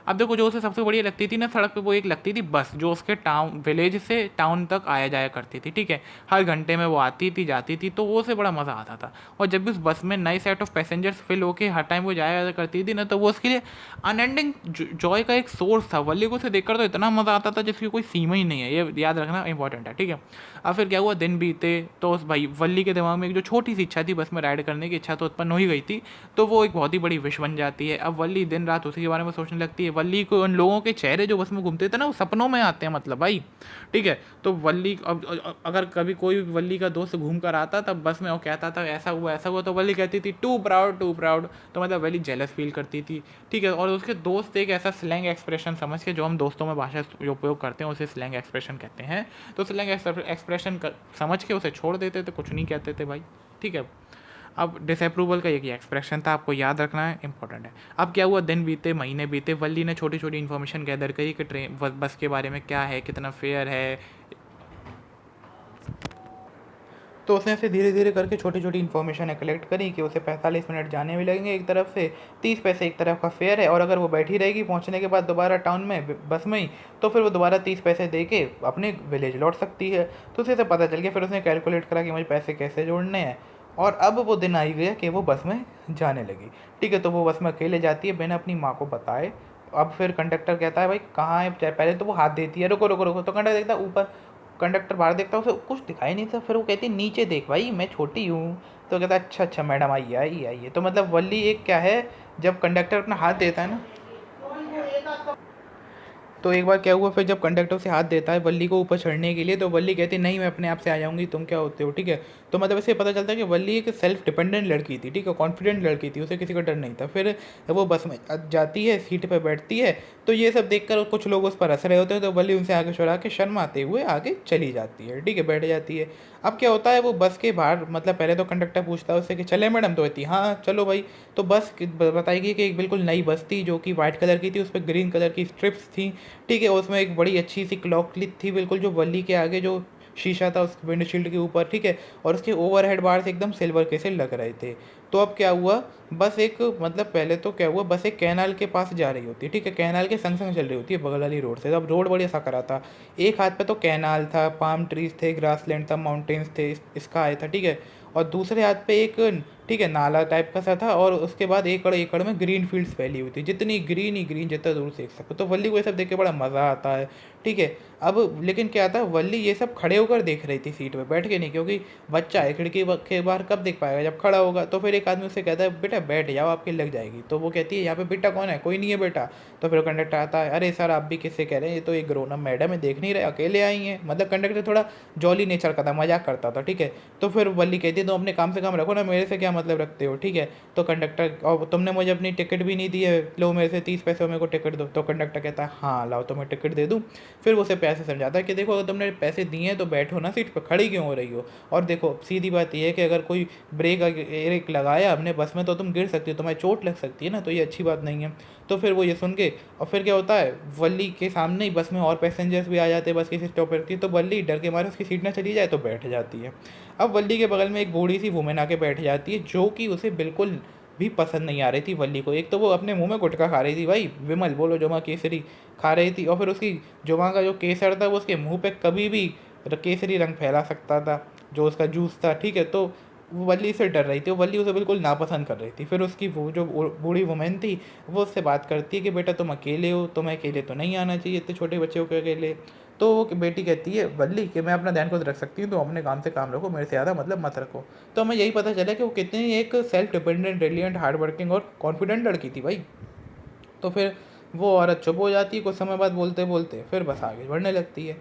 अब देखो जो उसे सबसे बढ़िया लगती थी ना सड़क पे, वो एक लगती थी बस जो उसके विलेज से टाउन तक आया जाया करती थी, ठीक है। हर घंटे में वो आती थी जाती थी, तो वो उसे बड़ा मज़ा आता था। और जब भी उस बस में नई सेट ऑफ पैसेंजर्स फिल होके हर टाइम वो जाया करती थी ना, तो वो उसके लिए अनएंडिंग जॉय का एक सोर्स था। वल्ली को उसे देखकर तो इतना मज़ा आता था जिसकी कोई सीमा ही नहीं है, ये याद रखना इंपॉर्टेंट है, ठीक है। अब फिर क्या हुआ, दिन बीते, तो उस भाई वल्ली के दिमाग में एक जो छोटी सी इच्छा थी बस में राइड करने की इच्छा तो उत्पन्न हो ही गई थी, तो वो एक बहुत ही बड़ी विश बन जाती है। अब वल्ली दिन रात उसी के बारे में सोचने लगती है। वल्ली को उन लोगों के चेहरे जो बस में घूमते थे ना वो सपनों में आते हैं, मतलब भाई, ठीक है। तो वल्ली अब अगर कभी कोई वल्ली का दोस्त घूम कर आता तब बस में वो कहता था ऐसा हुआ, तो वल्ली कहती थी टू प्राउड, तो मतलब वल्ली जेलस फील करती थी, ठीक है। और उसके दोस्त एक ऐसा स्लैंग एक्सप्रेशन समझ के, जो हम दोस्तों में भाषा जो उपयोग करते हैं उसे स्लैंग एक्सप्रेशन कहते हैं, तो स्लैंग एक्सप्रेशन समझ के उसे छोड़ देते थे, कुछ नहीं कहते थे भाई, ठीक है। अब डिसअप्रूवल का एक एक्सप्रेशन था, आपको याद रखना है, इंपॉर्टेंट है। अब क्या हुआ, दिन बीते महीने बीते, वल्ली ने छोटी छोटी इन्फॉर्मेशन गैदर करी कि ट्रेन बस के बारे में क्या है, कितना फेयर है। तो उसने ऐसे धीरे धीरे करके छोटी छोटी इन्फॉर्मेशन कलेक्ट करी कि उसे 45 मिनट जाने में लगेंगे एक तरफ से, 30 पैसे एक तरफ का फेयर है, और अगर वो बैठी रहेगी पहुंचने के बाद दोबारा टाउन में बस में ही, तो फिर वो दोबारा 30 पैसे दे के अपने विलेज लौट सकती है। तो उसे पता चल गया, फिर उसने कैलकुलेट करा कि मुझे पैसे कैसे जोड़ने हैं, और अब वो दिन आ ही गया कि वो बस में जाने लगी, ठीक है। तो वो बस में अकेले जाती है बिना अपनी माँ को बताए। अब फिर कंडक्टर कहता है भाई कहाँ है, पहले तो वो हाथ देती है रुको रुको रुको, तो कंडक्टर देखता है ऊपर कंडक्टर बाहर देखता है, उसे कुछ दिखाई नहीं था। फिर वो कहती नीचे देख भाई, मैं छोटी हूँ। तो कहता है अच्छा अच्छा मैडम, आइए आइए आइए। तो मतलब वल्ली एक क्या है, जब कंडक्टर अपना हाथ देता है ना, तो एक बार क्या हुआ, फिर जब कंडक्टर से हाथ देता है वल्ली को ऊपर चढ़ने के लिए, तो वल्ली कहती है नहीं मैं अपने आप से आ जाऊंगी, तुम क्या होते हो, ठीक है। तो मतलब इससे पता चलता है कि वल्ली एक सेल्फ डिपेंडेंट लड़की थी, ठीक है, कॉन्फिडेंट लड़की थी, उसे किसी का डर नहीं था। फिर वो बस में जाती है, सीट पर बैठती है, तो ये सब देखकर कुछ लोग उस पर हंस रहे होते हैं, तो वल्ली उनसे आगे चढ़ा के शर्माते हुए आगे चली जाती है, ठीक है, बैठ जाती है। अब क्या होता है, वो बस के बाहर, मतलब पहले तो कंडक्टर पूछता है उससे कि चले मैडम, तो कहती हाँ चलो भाई। तो बस बताएगी कि एक बिल्कुल नई बस थी जो कि वाइट कलर की थी, उस पर ग्रीन कलर की स्ट्रिप्स थी, ठीक है। उसमें एक बड़ी अच्छी सी क्लॉक क्लिप थी बिल्कुल, जो वल्ली के आगे जो शीशा था उस विंडशील्ड के ऊपर, ठीक है। और उसके ओवरहेड बार्स एकदम सिल्वर के से लग रहे थे। तो अब क्या हुआ, बस एक, मतलब पहले तो क्या हुआ, बस एक कैनाल के पास जा रही होती है, ठीक है, कैनाल के संग संग चल रही होती है बगल वाली रोड से। अब रोड बड़ी सकरा था, एक हाथ पे तो कैनाल था, पाम ट्रीज थे, ग्रासलैंड था, माउंटेन्स थे, स्काई था, ठीक है। और दूसरे हाथ पे एक, ठीक है, नाला टाइप का सा था, और उसके बाद एकड़ एकड़ में ग्रीन फील्ड्स फैली हुई थी, जितनी ग्रीन ही ग्रीन, जितना दूर से देख सको। तो वल्ली को ये सब देख के बड़ा मज़ा आता है, ठीक है। अब लेकिन क्या था, वल्ली ये सब खड़े होकर देख रही थी सीट पे, बैठ के नहीं, क्योंकि बच्चा है, खिड़की के बाहर कब देख पाएगा, जब खड़ा होगा। तो फिर एक आदमी उससे कहता है बेटा बैठ जाओ, आपकी लग जाएगी। तो वो कहती है यहाँ पे बेटा कौन है, कोई नहीं है बेटा। तो फिर कंडक्टर आता है, अरे सर आप भी किससे कह रहे हैं, ये तो एक ग्रोन अप मैडम है, देख नहीं रहे, अकेले आई हैं। मतलब कंडक्टर थोड़ा जॉली नेचर का था, मजाक करता था, ठीक है। तो फिर वल्ली कहती है तुम अपने काम से काम रखो ना, मेरे से क्या मतलब रखते हो, ठीक है। तो कंडक्टर, और तुमने मुझे अपनी टिकट भी नहीं दी है, लो मेरे से 30 पैसे मेरे को टिकट दो। तो कंडक्टर कहता है हाँ लाओ, तो मैं टिकट दे दूँ। फिर वो उसे पैसे समझाता है कि देखो अगर तुमने पैसे दिए हैं तो बैठो ना सीट पर, खड़ी क्यों हो रही हो। और देखो सीधी बात यह है कि अगर कोई ब्रेक लगाया अपने बस में तो तुम गिर सकती हो, तुम्हें चोट लग सकती है ना, तो ये अच्छी बात नहीं है। तो फिर वो ये सुन के, और फिर क्या होता है, वल्ली के सामने ही बस में और पैसेंजर्स भी आ जाते हैं, बस किसी स्टॉप पर थी, तो वल्ली डर के मारे उसकी सीट ना चली जाए तो बैठ जाती है। अब वल्ली के बगल में एक बूढ़ी सी वुमेन आके बैठ जाती है, जो कि उसे बिल्कुल भी पसंद नहीं आ रही थी वल्ली को। एक तो वो अपने मुंह में गुटखा खा रही थी भाई, विमल बोलो जुमा केसरी खा रही थी, और फिर उसकी जुमा का जो केसर था वो उसके मुंह पे कभी भी केसरी रंग फैला सकता था, जो उसका जूस था, ठीक है। तो वो वल्ली से डर रही थी, वो वल्ली उसे बिल्कुल नापसंद कर रही थी। फिर उसकी वो जो बूढ़ी वुमेन थी, वो उससे बात करती है कि बेटा तुम अकेले हो, तुम्हें अकेले तो नहीं आना चाहिए, इतने छोटे बच्चे को अकेले। तो वो बेटी कहती है वल्ली कि मैं अपना ध्यान खुद रख सकती हूँ, तो अपने काम से काम रखो, मेरे से ज़्यादा मतलब मत रखो। तो हमें यही पता चला कि वो कितनी एक self dependent, brilliant, hard working और कॉन्फिडेंट लड़की थी भाई। तो फिर वो औरत चुप हो जाती है कुछ समय बाद, बोलते बोलते फिर बस आगे बढ़ने लगती है।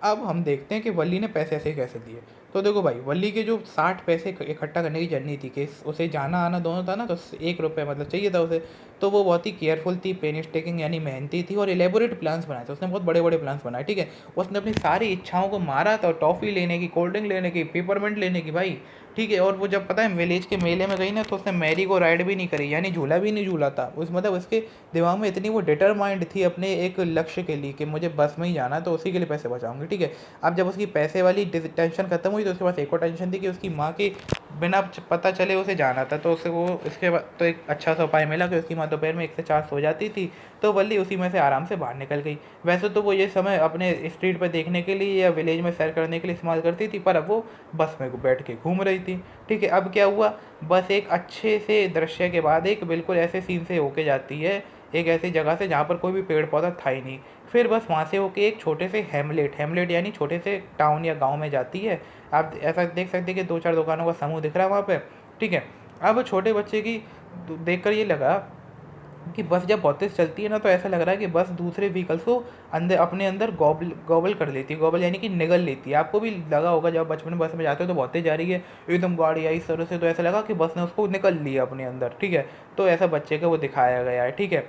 अब हम देखते हैं कि वल्ली ने पैसे ऐसे कैसे दिए। तो देखो भाई, वल्ली के जो 60 पैसे इकट्ठा करने की जर्नी थी, कि उसे जाना आना दोनों था ना, तो 1 रुपये मतलब चाहिए था उसे। तो वो बहुत ही केयरफुल थी, पेनिस टेकिंग यानी मेहनती थी, और एलेबोरेट प्लान्स बनाए थे उसने, बहुत बड़े बड़े प्लान्स बनाए, ठीक है। उसने अपनी सारी इच्छाओं को मारा था, टॉफ़ी लेने की, कोल्ड ड्रिंक लेने की, पेपरमेंट लेने की भाई, ठीक है। और वो जब पता है विलेज के मेले में गई ना, तो उसने मैरी को राइड भी नहीं करी, यानी झूला भी नहीं झूला था उस, मतलब उसके दिमाग में इतनी वो डिटरमाइंड थी अपने एक लक्ष्य के लिए कि मुझे बस में ही जाना, तो उसी के लिए पैसे बचाऊंगी, ठीक है। अब जब उसकी पैसे वाली टेंशन खत्म हुई, तो उसके पास एक और टेंशन थी कि उसकी माँ की बिना पता चले उसे जाना था। तो उसे वो इसके बाद तो एक अच्छा सा उपाय मिला कि उसकी माँ दोपहर में 1 से 4 सो जाती थी, तो वल्ली उसी में से आराम से बाहर निकल गई। वैसे तो वो ये समय अपने स्ट्रीट पर देखने के लिए या विलेज में सैर करने के लिए इस्तेमाल करती थी, पर अब वो बस में बैठ के घूम रही थी, ठीक है। अब क्या हुआ, बस एक अच्छे से दृश्य के बाद एक बिल्कुल ऐसे सीन से होके जाती है, एक ऐसी जगह से जहाँ पर कोई भी पेड़ पौधा था ही नहीं। फिर बस वहाँ से होके एक छोटे से हेमलेट यानी छोटे से टाउन या गांव में जाती है। आप ऐसा देख सकते हैं कि 2-4 दुकानों का समूह दिख रहा है वहाँ पे, ठीक है। अब छोटे बच्चे की देखकर ये लगा कि बस जब बहुत तेज चलती है ना, तो ऐसा लग रहा है कि बस दूसरे व्हीकल्स को अंदर अपने अंदर गॉबल गॉबल कर लेती है, गॉबल यानी कि निगल लेती है। आपको भी लगा होगा जब बचपन में बस में जाते हो तो बहुत तेज जा रही है, एकदम गाड़ी आई इस तरह से, तो ऐसा लगा कि बस ने उसको निकल लिया अपने अंदर, ठीक है। तो ऐसा बच्चे का वो दिखाया गया है, ठीक है।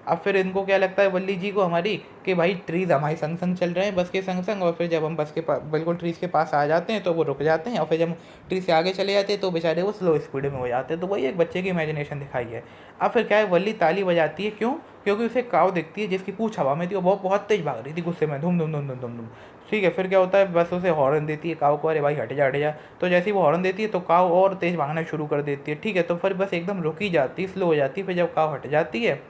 अब फिर इनको क्या लगता है वल्ली जी को हमारी, कि भाई ट्रीज़ हमारे संग संग चल रहे हैं बस के संग संग, और फिर जब हम बस के पास बिल्कुल ट्रीज़ के पास आ जाते हैं तो वो रुक जाते हैं, और फिर जब ट्री से आगे चले जाते हैं तो बेचारे वो स्लो स्पीड में हो जाते हैं। तो वही एक बच्चे की इमेजिनेशन दिखाई है। अब फिर क्या है, वल्ली ताली बजाती है, क्यों, क्योंकि उसे काव दिखती है जिसकी पूँछ हवा में थी, और वो बहुत तेज भाग रही थी गुस्से में, धूम धूम धूम धूम धूम धूम, ठीक है। फिर क्या होता है, बस उसे हॉर्न देती है काव को, अरे भाई हट जा हट जा। तो जैसे ही वो हॉर्न देती है तो काव और तेज़ भागना शुरू कर देती है, ठीक है। तो फिर बस एकदम रुकी जाती है, स्लो हो जाती है। फिर जब काव हट जाती है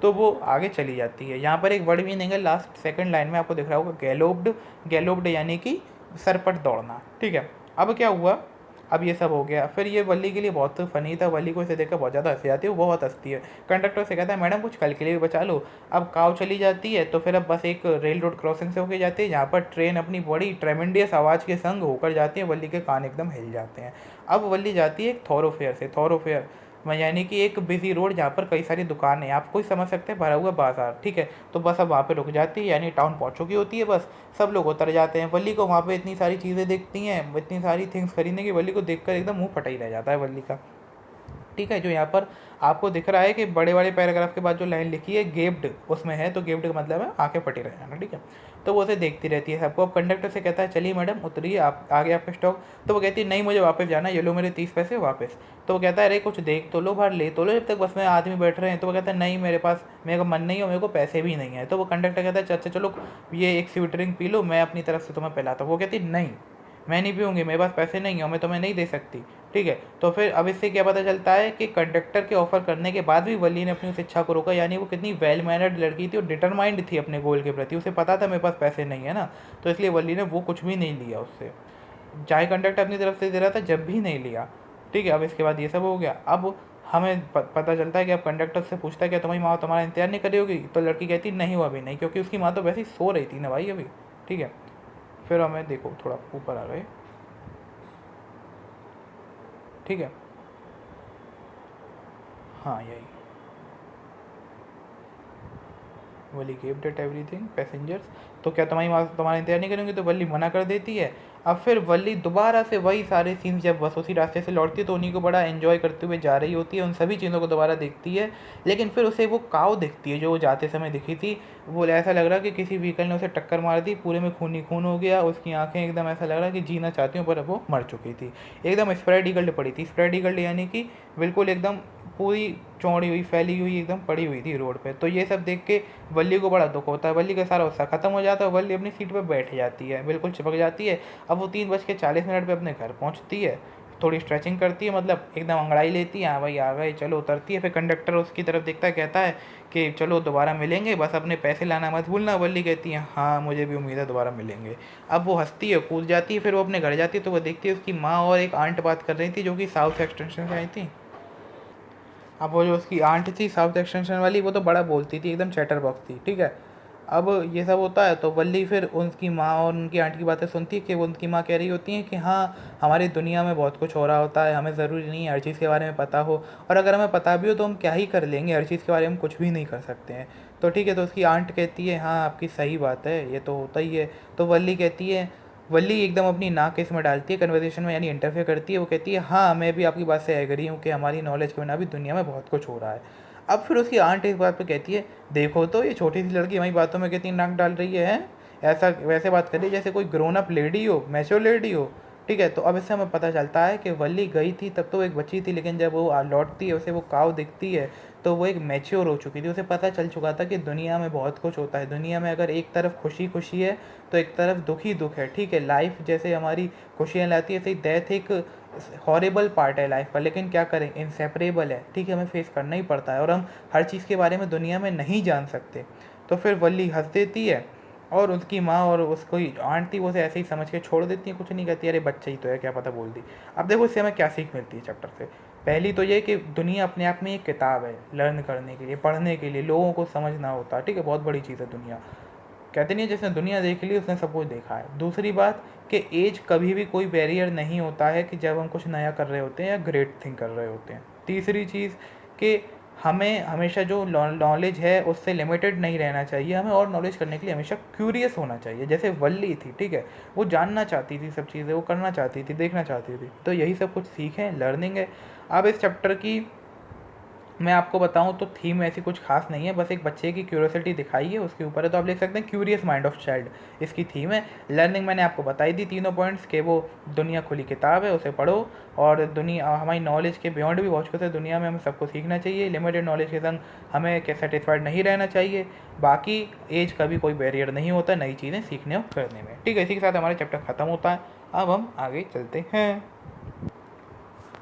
तो वो आगे चली जाती है। यहाँ पर एक वर्ड मीनिंग है, लास्ट सेकंड लाइन में आपको दिख रहा होगा, गैलोप्ड। गैलोप्ड यानी कि सरपट दौड़ना, ठीक है। अब क्या हुआ, अब ये सब हो गया। फिर ये वल्ली के लिए बहुत फ़नी था, वल्ली को इसे देखकर बहुत ज़्यादा हंसी आती है, वो बहुत हंसती है। कंडक्टर से कहता है मैडम कुछ कल के लिए भी बचा लो। अब काव चली जाती है, तो फिर अब बस एक रेल रोड क्रॉसिंग से होकर जाती है, जहाँ पर ट्रेन अपनी बड़ी ट्रेमेंडियस आवाज़ के संग होकर जाती है, वल्ली के कान एकदम हिल जाते हैं। अब वल्ली जाती है एक थॉरोफेयर से, थॉरोफेयर यानी कि एक बिजी रोड जहाँ पर कई सारी दुकानें हैं, आप कोई समझ सकते हैं, भरा हुआ बाजार, ठीक है। तो बस अब वहाँ पे रुक जाती है, यानी टाउन पहुँच चुकी होती है बस। सब लोग उतर जाते हैं, वल्ली को वहाँ पे इतनी सारी चीज़ें दिखती हैं, इतनी सारी थिंग्स खरीदने की, वल्ली को देखकर एकदम मुंह फटा ही रह जाता है वल्ली का, ठीक है। जो यहाँ पर आपको दिख रहा है कि बड़े बड़े पैराग्राफ के बाद जो लाइन लिखी है गेप्ड उसमें है, तो गेप्ड का मतलब है आंखें फटी रह जाना, ठीक है। तो वो उसे देखती रहती है सबको। अब कंडक्टर से कहता है चलिए मैडम उतरिए, आप आगे आपका स्टॉप। तो वो कहती है नहीं मुझे वापस जाना है, ये लो मेरे 30 पैसे वापस। तो वो कहता है अरे कुछ देख तो लो, बाहर ले तो लो, जब तक बस में आदमी बैठ रहे हैं। तो वो कहता है नहीं मेरे पास, मेरे को मन नहीं है, मेरे को पैसे भी नहीं है। तो वो कंडक्टर कहता है अच्छा चलो ये एक स्वीट ड्रिंक पी लो, मैं अपनी तरफ से तुम्हें पिलाता हूँ। वो कहती नहीं मैं नहीं पीऊँगी, मेरे पास पैसे नहीं है, मैं तुम्हें नहीं दे सकती, ठीक है। तो फिर अब इससे क्या पता चलता है कि कंडक्टर के ऑफर करने के बाद भी वल्ली ने अपनी उस इच्छा को रोका, यानी वो कितनी वेल मैनर्ड लड़की थी और डिटरमाइंड थी अपने गोल के प्रति। उसे पता था मेरे पास पैसे नहीं है ना, तो इसलिए वल्ली ने वो कुछ भी नहीं लिया उससे, चाहे कंडक्टर अपनी तरफ से दे रहा था जब भी नहीं लिया, ठीक है। अब इसके बाद ये सब हो गया। अब हमें पता चलता है कि अब कंडक्टर से पूछता है क्या तुम्हारी माँ तुम्हारा इंतजार नहीं करी होगी। तो लड़की कहती नहीं वो अभी नहीं, क्योंकि उसकी माँ तो वैसे ही सो रही थी ना भाई अभी, ठीक है। फिर हमें देखो थोड़ा ऊपर आ गए, ठीक है। हाँ यही, वली गिव्ड इट एवरीथिंग पैसेंजर्स। तो क्या तुम्हारी माँ तुम्हारा इंतजार नहीं करेंगे, तो वली मना कर देती है। अब फिर वली दोबारा से वही सारे सीन्स, जब बस उसी रास्ते से लौटती है तो उन्हीं को बड़ा एंजॉय करते हुए जा रही होती है, उन सभी चीज़ों को दोबारा देखती है। लेकिन फिर उसे वो काव दिखती है जो वो जाते समय दिखी थी, वो ऐसा लग रहा है कि किसी व्हीकल ने उसे टक्कर मार दी, पूरे में खून ही खून हो गया, उसकी आंखें एकदम ऐसा लग रहा है कि जीना चाहती हूँ, पर अब वो मर चुकी थी, एकदम स्प्रेड ईगल्ड पड़ी थी। स्प्रेड ईगल्ड यानी कि बिल्कुल एकदम पूरी चौड़ी हुई फैली हुई एकदम पड़ी हुई थी रोड पे। तो ये सब देख के वल्ली को बड़ा दुख होता है, वल्ली का सारा उत्साह खत्म हो जाता है, वल्ली अपनी सीट पे बैठ जाती है, बिल्कुल चिपक जाती है। अब वो 3:40 पे अपने घर पहुंचती है, थोड़ी स्ट्रेचिंग करती है, मतलब एकदम अंगड़ाई लेती है, हाँ भाई आ गए चलो, उतरती है। फिर कंडक्टर उसकी तरफ देखता है, कहता है कि चलो दोबारा मिलेंगे, बस अपने पैसे लाना मत भूलना। वल्ली कहती है हाँ मुझे भी उम्मीद है दोबारा मिलेंगे। अब वो हंसती है, कूद जाती है, फिर वो अपने घर जाती है तो वो देखती है उसकी माँ और एक आंट बात कर रही थी जो कि साउथ एक्सटेंशन से आई थी। अब वो जो उसकी आंट थी साउथ एक्सटेंशन वाली, वो तो बड़ा बोलती थी, एकदम चैटर बॉक्स थी, ठीक है। अब ये सब होता है तो वल्ली फिर उनकी माँ और उनकी आंट की बातें सुनती है कि वो उनकी माँ कह रही होती हैं कि हाँ हमारी दुनिया में बहुत कुछ हो रहा होता है, हमें ज़रूरी नहीं है हर चीज़ के बारे में पता हो, और अगर हमें पता भी हो तो हम क्या ही कर लेंगे, हर चीज़ के बारे में कुछ भी नहीं कर सकते हैं। तो ठीक है, तो उसकी आंट कहती है हाँ आपकी सही बात है, ये तो होता ही है। तो वल्ली कहती है, वल्ली एकदम अपनी नाक इसमें डालती है कन्वर्सेशन में, यानी इंटरफेयर करती है। वो कहती है हाँ मैं भी आपकी बात से एग्री हूँ कि हमारी नॉलेज के बिना भी दुनिया में बहुत कुछ हो रहा है। अब फिर उसकी आंट इस बात पे कहती है देखो तो ये छोटी सी लड़की हमारी बातों में कितनी नाक डाल रही है, ऐसा वैसे बात कर रही है जैसे कोई ग्रोन अप लेडी हो, मैच्योर लेडी हो, ठीक है। तो अब इससे हमें पता चलता है कि वल्ली गई थी तब तो वो एक बच्ची थी, लेकिन जब वो लौटती है उसे वो काव दिखती है तो वो एक मैच्योर हो चुकी थी, उसे पता चल चुका था कि दुनिया में बहुत कुछ होता है, दुनिया में अगर एक तरफ खुशी खुशी है तो एक तरफ दुख ही दुख है, ठीक है। लाइफ जैसे हमारी खुशियाँ लाती है, ऐसे ही डेथ एक हॉरेबल पार्ट है लाइफ का, लेकिन क्या करें इनसेपरेबल है, ठीक है, हमें फेस करना ही पड़ता है, और हम हर चीज़ के बारे में दुनिया में नहीं जान सकते। तो फिर वल्ली हंस देती है और उसकी माँ और उसको आंट थी वो उसे ऐसे ही समझ के छोड़ देती है, कुछ नहीं कहती, अरे बच्चा ही तो है क्या पता बोल दी। अब देखो इससे हमें क्या सीख मिलती है चैप्टर से। पहली तो ये कि दुनिया अपने आप में एक किताब है, लर्न करने के लिए, पढ़ने के लिए, लोगों को समझना होता है, ठीक है, बहुत बड़ी चीज़ है दुनिया। कहते नहीं जिसने दुनिया देख ली उसने सब कुछ देखा है। दूसरी बात कि एज कभी भी कोई बैरियर नहीं होता है कि जब हम कुछ नया कर रहे होते हैं या ग्रेट थिंग कर रहे होते हैं। तीसरी चीज़ कि हमें हमेशा जो नॉलेज है उससे लिमिटेड नहीं रहना चाहिए, हमें और नॉलेज करने के लिए हमेशा क्यूरियस होना चाहिए, जैसे वल्ली थी, ठीक है, वो जानना चाहती थी सब चीज़ें, वो करना चाहती थी, देखना चाहती थी। तो यही सब कुछ सीखें, लर्निंग है। अब इस चैप्टर की मैं आपको बताऊं तो थीम ऐसी कुछ खास नहीं है, बस एक बच्चे की क्यूरियोसिटी दिखाई है उसके ऊपर है, तो आप लिख सकते हैं क्यूरियस माइंड ऑफ चाइल्ड इसकी थीम है। लर्निंग मैंने आपको बताई दी तीनों पॉइंट्स के, वो दुनिया खुली किताब है उसे पढ़ो, और दुनिया हमारी नॉलेज के बियॉन्ड भी बहुत कुछ है दुनिया में, हमें सबको सीखना चाहिए, लिमिटेड नॉलेज के संग हमें क्या सेटिस्फाइड नहीं रहना चाहिए। बाकी एज का भी कोई बैरियर नहीं होता नई चीज़ें सीखने और करने में, ठीक है। इसी के साथ हमारा चैप्टर ख़त्म होता है, अब हम आगे चलते हैं।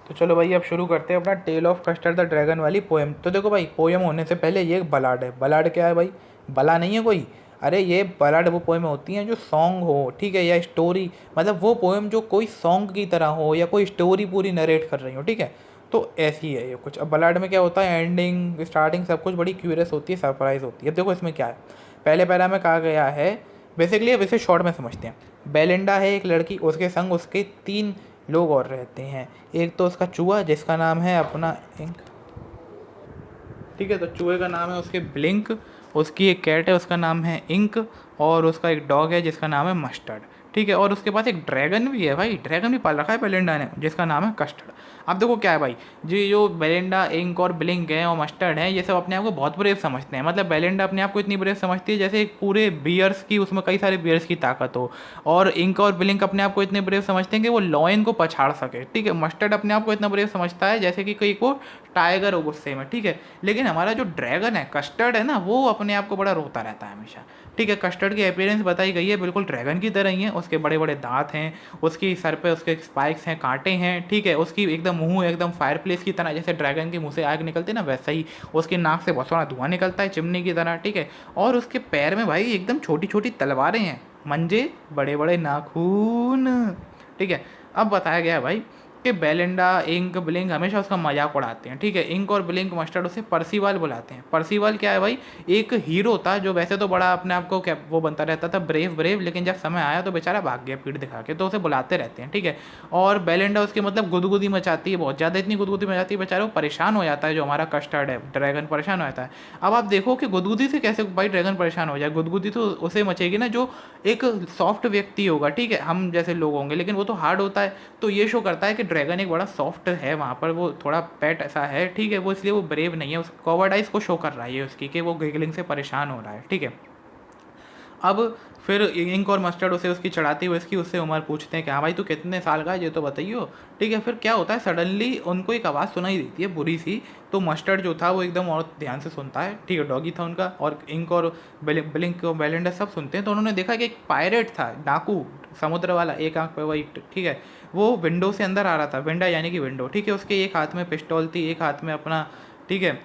तो चलो भाई अब शुरू करते हैं अपना tale of custard the dragon वाली पोएम। तो देखो भाई पोएम होने से पहले ये एक बलाड है। बलाड क्या है भाई, बला नहीं है कोई, अरे ये बलाड वो पोएम होती हैं जो सॉन्ग हो, ठीक है, या स्टोरी, मतलब वो पोएम जो कोई सॉन्ग की तरह हो या कोई स्टोरी पूरी नरेट कर रही हो, ठीक है। तो ऐसी है ये कुछ। अब बलाड में क्या होता है, एंडिंग स्टार्टिंग सब कुछ बड़ी क्यूरियस होती है, सरप्राइज होती है। अब देखो इसमें क्या है, पहले पैरा में कहा गया है, बेसिकली अब इसे शॉर्ट में समझते हैं। बेलिंडा है एक लड़की, उसके संग उसके 3 लोग और रहते हैं। एक तो उसका चूहा जिसका नाम है अपना इंक, ठीक है, तो चूहे का नाम है उसके ब्लिंक, उसकी एक कैट है उसका नाम है इंक, और उसका एक डॉग है जिसका नाम है मस्टर्ड, ठीक है। और उसके पास एक ड्रैगन भी है भाई, ड्रैगन भी पाल रखा है बेलिंडा ने, जिसका नाम है कस्टर्ड। अब देखो क्या है भाई, जी जो बेलिंडा, इंक और ब्लिंक है और मस्टर्ड है, ये सब अपने आप को बहुत ब्रेव समझते हैं। मतलब बेलिंडा अपने आप को इतनी ब्रेव समझती है जैसे एक पूरे बियर्स की, उसमें कई सारे बियर्स की ताकत हो। और इंक और ब्लिंक अपने आप को इतने ब्रेव समझते हैं कि वो लॉयन को पछाड़ सके, ठीक है। मस्टर्ड अपने आप को इतना ब्रेव समझता है जैसे कि कोई को टाइगर हो गुस्से में, ठीक है। लेकिन हमारा जो ड्रैगन है, कस्टर्ड है ना, वो अपने आप को बड़ा रोता रहता है हमेशा, ठीक है। कस्टर्ड की अपीयरेंस बताई गई है बिल्कुल ड्रैगन की तरह ही है। उसके बड़े बड़े दांत हैं, उसकी सर पे उसके स्पाइक्स हैं, कांटे हैं, ठीक है। उसकी एकदम मुंह एकदम फायरप्लेस की तरह, जैसे ड्रैगन के मुंह से आग निकलती है ना, वैसा ही उसकी नाक से बहुत सारा धुआं निकलता है चिमनी की तरह, ठीक है। और उसके पैर में भाई एकदम छोटी छोटी तलवारें हैं, मंजे, बड़े बड़े नाखून, ठीक है। अब बताया गया है भाई कि बेलिंडा, इंक, ब्लिंक हमेशा उसका मजाक उड़ाते हैं, ठीक है। इंक और ब्लिंक, मस्टर्ड उसे पर्सीवाल बुलाते हैं। पर्सीवाल क्या है भाई, एक हीरो था जो वैसे तो बड़ा अपने आप को क्या वो बनता रहता था, ब्रेव ब्रेव, लेकिन जब समय आया तो बेचारा भाग गया पीठ दिखा के, तो उसे बुलाते रहते हैं, ठीक है। और बेलिंडा उसकी मतलब गुदगुदी मचाती है बहुत ज़्यादा, इतनी गुदगुदी मचाती है बेचारा वो परेशान हो जाता है, जो हमारा कस्टर्ड है ड्रैगन परेशान हो जाता है। अब आप देखो कि गुदगुदी से कैसे भाई ड्रैगन परेशान हो जाए, गुदगुदी तो उसे मचेगी ना जो एक सॉफ्ट व्यक्ति होगा, ठीक है, हम जैसे लोग होंगे, लेकिन वो तो हार्ड होता है। तो ये शो करता है कि ड्रैगन एक बड़ा सॉफ्ट है वहाँ पर, वो थोड़ा पेट ऐसा है, ठीक है, वो इसलिए वो ब्रेव नहीं है, उस कॉवर्डाइज को शो कर रहा है ये उसकी, कि वो गिगलिंग से परेशान हो रहा है, ठीक है। अब फिर इंक और मस्टर्ड उसे उसकी चढ़ाती हुई इसकी उससे उम्र पूछते हैं कि हाँ भाई तू कितने साल का है ये तो बताइयो, ठीक है। फिर क्या होता है, सडनली उनको एक आवाज़ सुनाई देती है बुरी सी। तो मस्टर्ड जो था वो एकदम और ध्यान से सुनता है, ठीक है, डॉगी था उनका, और इंक और ब्लिंक और बेलिंडर सब सुनते हैं। तो उन्होंने देखा कि एक पायरेट था, डाकू, समुद्र वाला, एक आंख पे वही, ठीक है, वो विंडो से अंदर आ रहा था, विंडा यानी कि विंडो, ठीक है। उसके एक हाथ में पिस्टल थी, एक हाथ में अपना, ठीक है,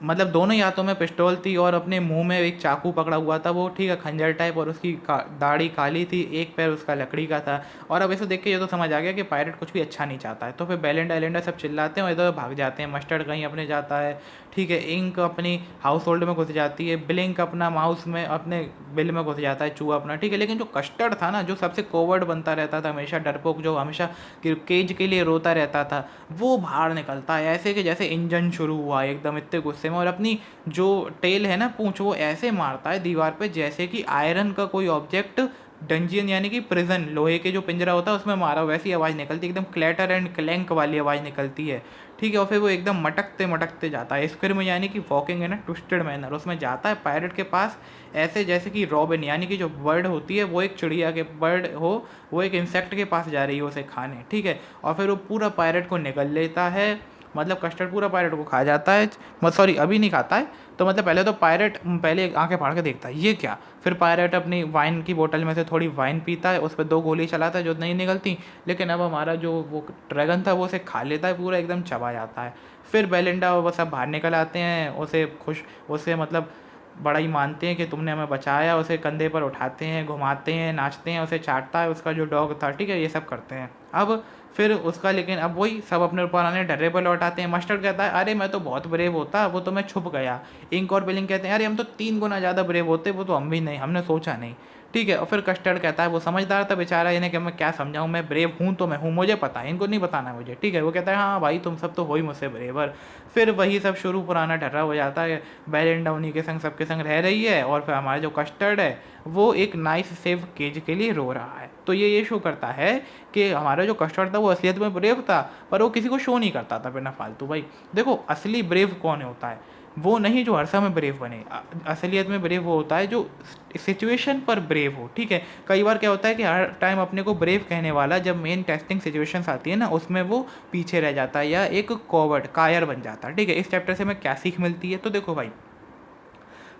मतलब दोनों ही हाथों में पिस्टल थी, और अपने मुंह में एक चाकू पकड़ा हुआ था वो, ठीक है, खंजर टाइप, और उसकी दाढ़ी काली थी, एक पैर उसका लकड़ी का था। और अब इसे देख के ये तो समझ आ गया कि पायरेट कुछ भी अच्छा नहीं चाहता है। तो फिर बेलिंडा एलेंडा सब चिल्लाते हैं और इधर भाग जाते हैं। मस्टर्ड कहीं अपने जाता है, ठीक है, इंक अपनी हाउस होल्ड में घुस जाती है, ब्लिंक अपना माउस में अपने बिल में घुस जाता है, चूहा अपना, ठीक है। लेकिन जो कस्टर्ड था ना, जो सबसे कोवर्ड बनता रहता था हमेशा, डरपोक, जो हमेशा केज के लिए रोता रहता था, वो बाहर निकलता है ऐसे कि जैसे इंजन शुरू हुआ एकदम, इतने गुस्से में, और अपनी जो टेल है ना, पूंछ, वो ऐसे मारता है दीवार पे जैसे कि आयरन का कोई ऑब्जेक्ट डंजियन यानी कि प्रिजन, लोहे के जो पिंजरा होता है उसमें मारा, वैसी आवाज़ निकलती है, एकदम क्लैटर एंड क्लैंक वाली आवाज़ निकलती है, ठीक है। और फिर वो एकदम मटकते मटकते जाता है, स्क्विड में यानी कि वॉकिंग है ना, ट्विस्टेड मैनर, उसमें जाता है पायरेट के पास, ऐसे जैसे कि रॉबिन यानी कि जो बर्ड होती है, वो एक चिड़िया के बर्ड हो, वो एक इंसेक्ट के पास जा रही है उसे खाने, ठीक है। और फिर वो पूरा पायरेट को निगल लेता है, मतलब कस्टर्ड पूरा पायरेट को खा जाता है, सॉरी अभी नहीं खाता है। तो मतलब पहले तो पायरेट पहले आंखें फाड़ के देखता है ये क्या, फिर पायरेट अपनी वाइन की बोतल में से थोड़ी वाइन पीता है, उस पर 2 गोली चलाता है जो नहीं निकलती, लेकिन अब हमारा जो वो ड्रैगन था वो उसे खा लेता है पूरा, एकदम चबा जाता है। फिर बेलिंडा वो सब बाहर निकल आते हैं, उसे खुश, उसे मतलब बड़ा ही मानते हैं कि तुमने हमें बचाया, उसे कंधे पर उठाते हैं, घुमाते हैं, नाचते हैं, उसे चाटता है उसका जो डॉग था, ठीक है, ये सब करते हैं। अब फिर उसका, लेकिन अब वही सब अपने पुराने डर्रे पर लौटाते हैं। मस्टर्ड कहता है अरे मैं तो बहुत ब्रेव होता, वो तो मैं छुप गया। इंक और बिलिंग कहते हैं अरे हम तो 3 गुना ज़्यादा ब्रेव होते, वो तो हम भी नहीं, हमने सोचा नहीं, ठीक है। और फिर कस्टर्ड कहता है, वो समझदार था बेचारा, इन्हें कि मैं क्या समझाऊँ, मैं ब्रेव हूँ तो मैं हूँ, मुझे पता है, इनको नहीं बताना मुझे, ठीक है। वो कहता है हाँ भाई तुम सब तो हो ही मुझसे ब्रेवर। फिर वही सब शुरू पुराना ढर्रा हो जाता है, बेलिंडा उन्हीं के संग सबके संग रह रही है, और फिर हमारा जो कस्टर्ड है वो एक नाइस सेफ केज के लिए रो रहा है। तो ये शो करता है कि हमारा जो कस्टर्ड था वो असलियत में ब्रेव था, पर वो किसी को शो नहीं करता था बिना फालतू। भाई देखो असली ब्रेव कौन होता है, वो नहीं जो हर समय ब्रेव बने, असलियत में ब्रेव वो होता है जो सिचुएशन पर ब्रेव हो, ठीक है। कई बार क्या होता है कि हर टाइम अपने को ब्रेव कहने वाला जब मेन टेस्टिंग सिचुएशंस आती है ना, उसमें वो पीछे रह जाता है या एक कॉवर्ड कायर बन जाता है, ठीक है। इस चैप्टर से हमें क्या सीख मिलती है, तो देखो भाई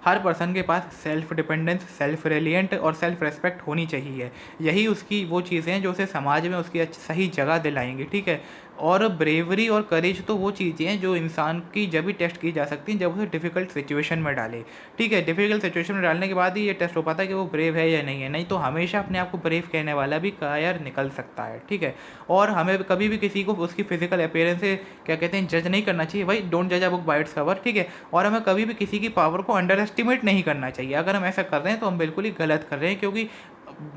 हर पर्सन के पास सेल्फ डिपेंडेंस, सेल्फ रिलियंट और सेल्फ रेस्पेक्ट होनी चाहिए। यही उसकी वो चीज़ें हैं जो उसे समाज में उसकी सही जगह दिलाएंगी, ठीक है। और ब्रेवरी और करेज तो वो चीज़ें हैं जो इंसान की जब भी टेस्ट की जा सकती हैं जब उसे डिफ़िकल्ट सिचुएशन में डाले। ठीक है, डिफ़िकल्ट सिचुएशन में डालने के बाद ही ये टेस्ट हो पाता है कि वो ब्रेव है या नहीं है, नहीं तो हमेशा अपने आप को ब्रेव कहने वाला भी कायर निकल सकता है। ठीक है, और हमें कभी भी किसी को उसकी फिजिकल अपीयरेंस से क्या कहते हैं जज नहीं करना चाहिए भाई, डोंट जज a book by its cover. ठीक है, और हमें कभी भी किसी की पावर को अंडर एस्टिमेट नहीं करना चाहिए। अगर हम ऐसा कर रहे हैं तो हम बिल्कुल ही गलत कर रहे हैं, क्योंकि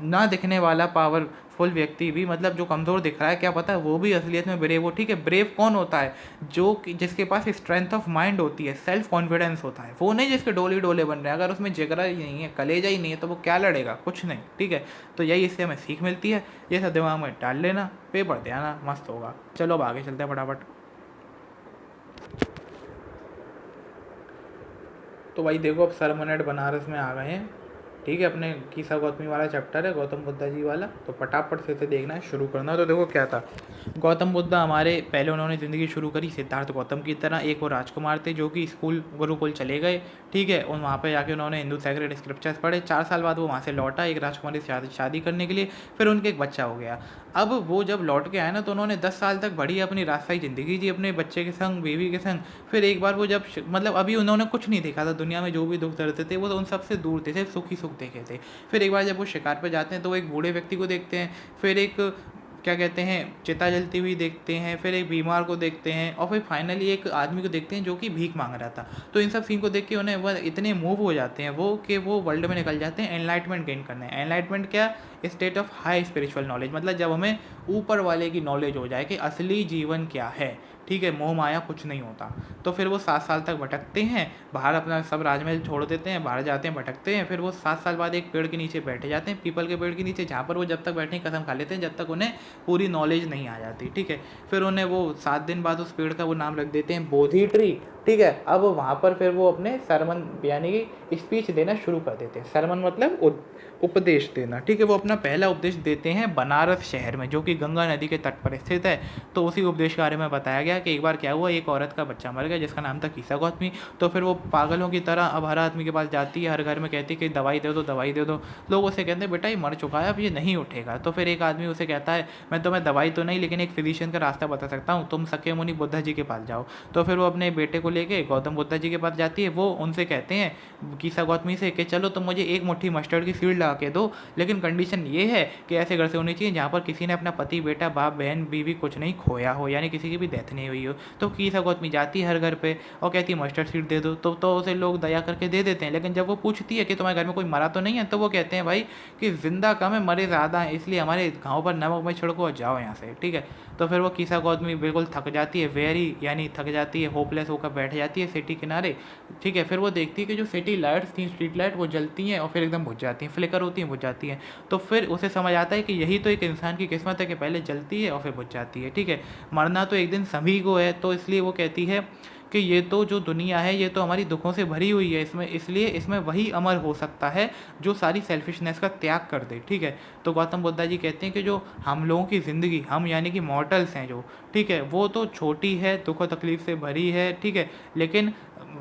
ना दिखने वाला पावरफुल व्यक्ति भी, मतलब जो कमज़ोर दिख रहा है, क्या पता है वो भी असलियत में ब्रेव हो। ठीक है, ब्रेव कौन होता है? जिसके पास स्ट्रेंथ ऑफ माइंड होती है, सेल्फ कॉन्फिडेंस होता है, वो नहीं जिसके डोले डोले बन रहे हैं। अगर उसमें जिगरा ही नहीं है, कलेजा ही नहीं है, तो वो क्या लड़ेगा? कुछ नहीं। ठीक है, तो यही इससे हमें सीख मिलती है। ये सब दिमाग में डाल लेना, पेपर दे आना, मस्त होगा। चलो अब आगे चलते हैं फटाफट। तो भाई देखो, अब सरमनेट बनारस में आ गए हैं। ठीक है, अपने कीसा गौतमी वाला चैप्टर है, गौतम बुद्धा जी वाला, तो फटाफट से इसे देखना है, शुरू करना। तो देखो क्या था, गौतम बुद्धा हमारे पहले उन्होंने ज़िंदगी शुरू करी सिद्धार्थ गौतम की तरह। एक वो राजकुमार थे जो कि स्कूल गुरुकुल चले गए। ठीक है, और वहाँ पे जाके उन्होंने हिंदू सैक्रेड स्क्रिप्चर्स पढ़े। 4 साल बाद वो वहाँ से लौटा एक राजकुमारी से शादी करने के लिए, फिर उनके एक बच्चा हो गया। अब वो जब लौट के आए ना, तो उन्होंने 10 साल तक बड़ी अपनी राजशाही ज़िंदगी जी अपने बच्चे के संग, बीवी के संग। फिर एक बार वो जब मतलब अभी उन्होंने कुछ नहीं देखा था दुनिया में, जो भी दुख दर्द थे वो तो उन सब से दूर थे, सिर्फ सुख ही सुख देखे थे। फिर एक बार जब वो शिकार पर जाते हैं तो वो एक बूढ़े व्यक्ति को देखते हैं, फिर एक क्या कहते हैं चिता जलती हुई देखते हैं, फिर एक बीमार को देखते हैं, और फिर फाइनली एक आदमी को देखते हैं जो कि भीख मांग रहा था। तो इन सब सीन को देख के उन्हें वो इतने मूव हो जाते हैं वो कि वो वर्ल्ड में निकल जाते हैं एनलाइटमेंट गेन करने। एनलाइटमेंट क्या? State of high spiritual knowledge, मतलब जब हमें ऊपर वाले की नॉलेज हो जाए कि असली जीवन क्या है। ठीक है, मोह माया कुछ नहीं होता। तो फिर वो 7 साल तक भटकते हैं, बाहर अपना सब राजमहल छोड़ देते हैं, बाहर जाते हैं, भटकते हैं। फिर वो 7 साल बाद एक पेड़ के नीचे बैठे जाते हैं, पीपल के पेड़ के नीचे, जहाँ पर वो जब तक बैठने की कसम खा लेते हैं जब तक उन्हें पूरी नॉलेज नहीं आ जाती। ठीक है, फिर उन्हें वो 7 दिन बाद उस पेड़ का वो नाम रख देते हैं बोधि ट्री। ठीक है, अब वहाँ पर फिर वो अपने सरमन यानी कि स्पीच देना शुरू कर देते हैं। सरमन मतलब उपदेश देना। ठीक है, वो अपना पहला उपदेश देते हैं बनारस शहर में, जो कि गंगा नदी के तट पर स्थित है। तो उसी उपदेश के बारे में बताया गया कि एक बार क्या हुआ, एक औरत का बच्चा मर गया जिसका नाम था कीसा गौतमी। तो फिर वो पागलों की तरह अब हर आदमी के पास जाती है, हर घर में कहती है कि दवाई दे दो, दवाई दे दो। लोग उसे कहते हैं बेटा ये मर चुका है, अब ये नहीं उठेगा। तो फिर एक आदमी उसे कहता है मैं तुम्हें दवाई तो नहीं लेकिन एक फिजिशियन का रास्ता बता सकता हूँ, तुम सके मुनि बुद्धा जी के पास जाओ। तो फिर वो अपने बेटे को लेके गौतम बुद्धा जी के पास जाती है। वो उनसे कहते हैं कीसा गौतमी से कि चलो तुम मुझे एक मुट्ठी मस्टर्ड की सीड लगा के दो, लेकिन कंडीशन ये है कि ऐसे घर से होनी चाहिए जहाँ पर किसी ने अपना पति, बेटा, बाप, बहन, बीवी कुछ नहीं खोया हो, यानी किसी की भी डेथ नहीं हुई हो। तो कीसा गौतमी जाती है हर घर पे और कहती है मस्टर्ड सीड दे दो। तो उसे लोग दया करके दे देते हैं। लेकिन जब वो पूछती है कि तुम्हारे घर में कोई मरा तो नहीं है, तो वो कहते हैं भाई कि जिंदा कम है मरे ज़्यादा हैं, इसलिए हमारे घाव पर नमक में छिड़को और जाओ यहाँ से। ठीक है, तो फिर वो कीसा गौतमी बिल्कुल थक जाती है, वेरी यानी थक जाती है, होपलेस होकर बैठ जाती है सिटी किनारे। ठीक है, फिर वो देखती है कि जो सिटी लाइट्स थी, स्ट्रीट लाइट, वो जलती हैं और फिर एकदम बुझ जाती हैं, फ्लिकर होती हैं, बुझ जाती हैं। तो फिर उसे समझ आता है कि यही तो एक इंसान की किस्मत है कि पहले जलती है और फिर बुझ जाती है। ठीक है, मरना तो एक दिन सभी को है। तो इसलिए वो कहती है कि ये तो जो दुनिया है ये तो हमारी दुखों से भरी हुई है, इसलिए इसमें वही अमर हो सकता है जो सारी सेल्फिशनेस का त्याग कर दे। ठीक है, तो गौतम बुद्धा जी कहते हैं कि जो हम लोगों की ज़िंदगी, हम यानी कि मॉर्टल्स हैं जो, ठीक है, वो तो छोटी है, दुख और तकलीफ से भरी है। ठीक है, लेकिन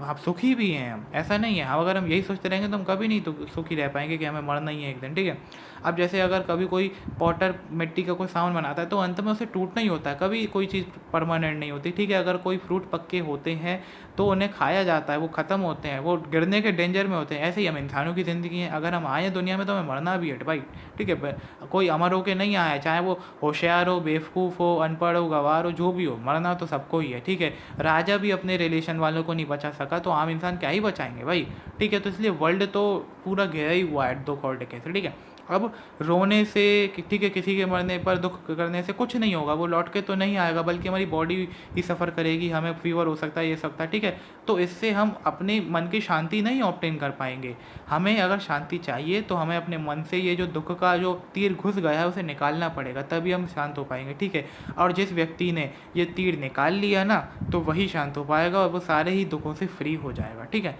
आप सुखी भी हैं। हम ऐसा नहीं है, हम अगर हम यही सोचते रहेंगे तो हम कभी नहीं तो सुखी रह पाएंगे कि हमें मरना ही है एक दिन। ठीक है, अब जैसे अगर कभी कोई पॉटर मिट्टी का कोई सामान बनाता है तो अंत में उसे टूटना ही होता है, कभी कोई चीज़ परमानेंट नहीं होती। ठीक है, अगर कोई फ्रूट पक्के होते हैं तो उन्हें खाया जाता है, वो ख़त्म होते हैं, वो गिरने के डेंजर में होते हैं। ऐसे ही हम इंसानों की ज़िंदगी है, अगर हम आए दुनिया में तो हमें मरना भी है भाई। ठीक है, कोई अमर होके नहीं आया, चाहे वो होशियार हो, बेवकूफ़ हो, अनपढ़ हो, गवार हो, जो भी हो, मरना तो सबको ही है। ठीक है, राजा भी अपने रिलेशन वालों को नहीं बचा सका, तो आम इंसान क्या ही बचाएंगे भाई। ठीक है, तो इसलिए वर्ल्ड तो पूरा घिरा ही हुआ है दुख और डके से। ठीक है, अब रोने से, ठीक है, किसी के मरने पर दुख करने से कुछ नहीं होगा, वो लौट के तो नहीं आएगा, बल्कि हमारी बॉडी ही सफ़र करेगी, हमें फीवर हो सकता है, ये सकता है। ठीक है, तो इससे हम अपने मन की शांति नहीं ऑब्टेन कर पाएंगे। हमें अगर शांति चाहिए तो हमें अपने मन से ये जो दुख का जो तीर घुस गया है उसे निकालना पड़ेगा, तभी हम शांत हो पाएंगे। ठीक है, और जिस व्यक्ति ने ये तीर निकाल लिया ना, तो वही शांत हो पाएगा और वो सारे ही दुखों से फ्री हो जाएगा। ठीक है,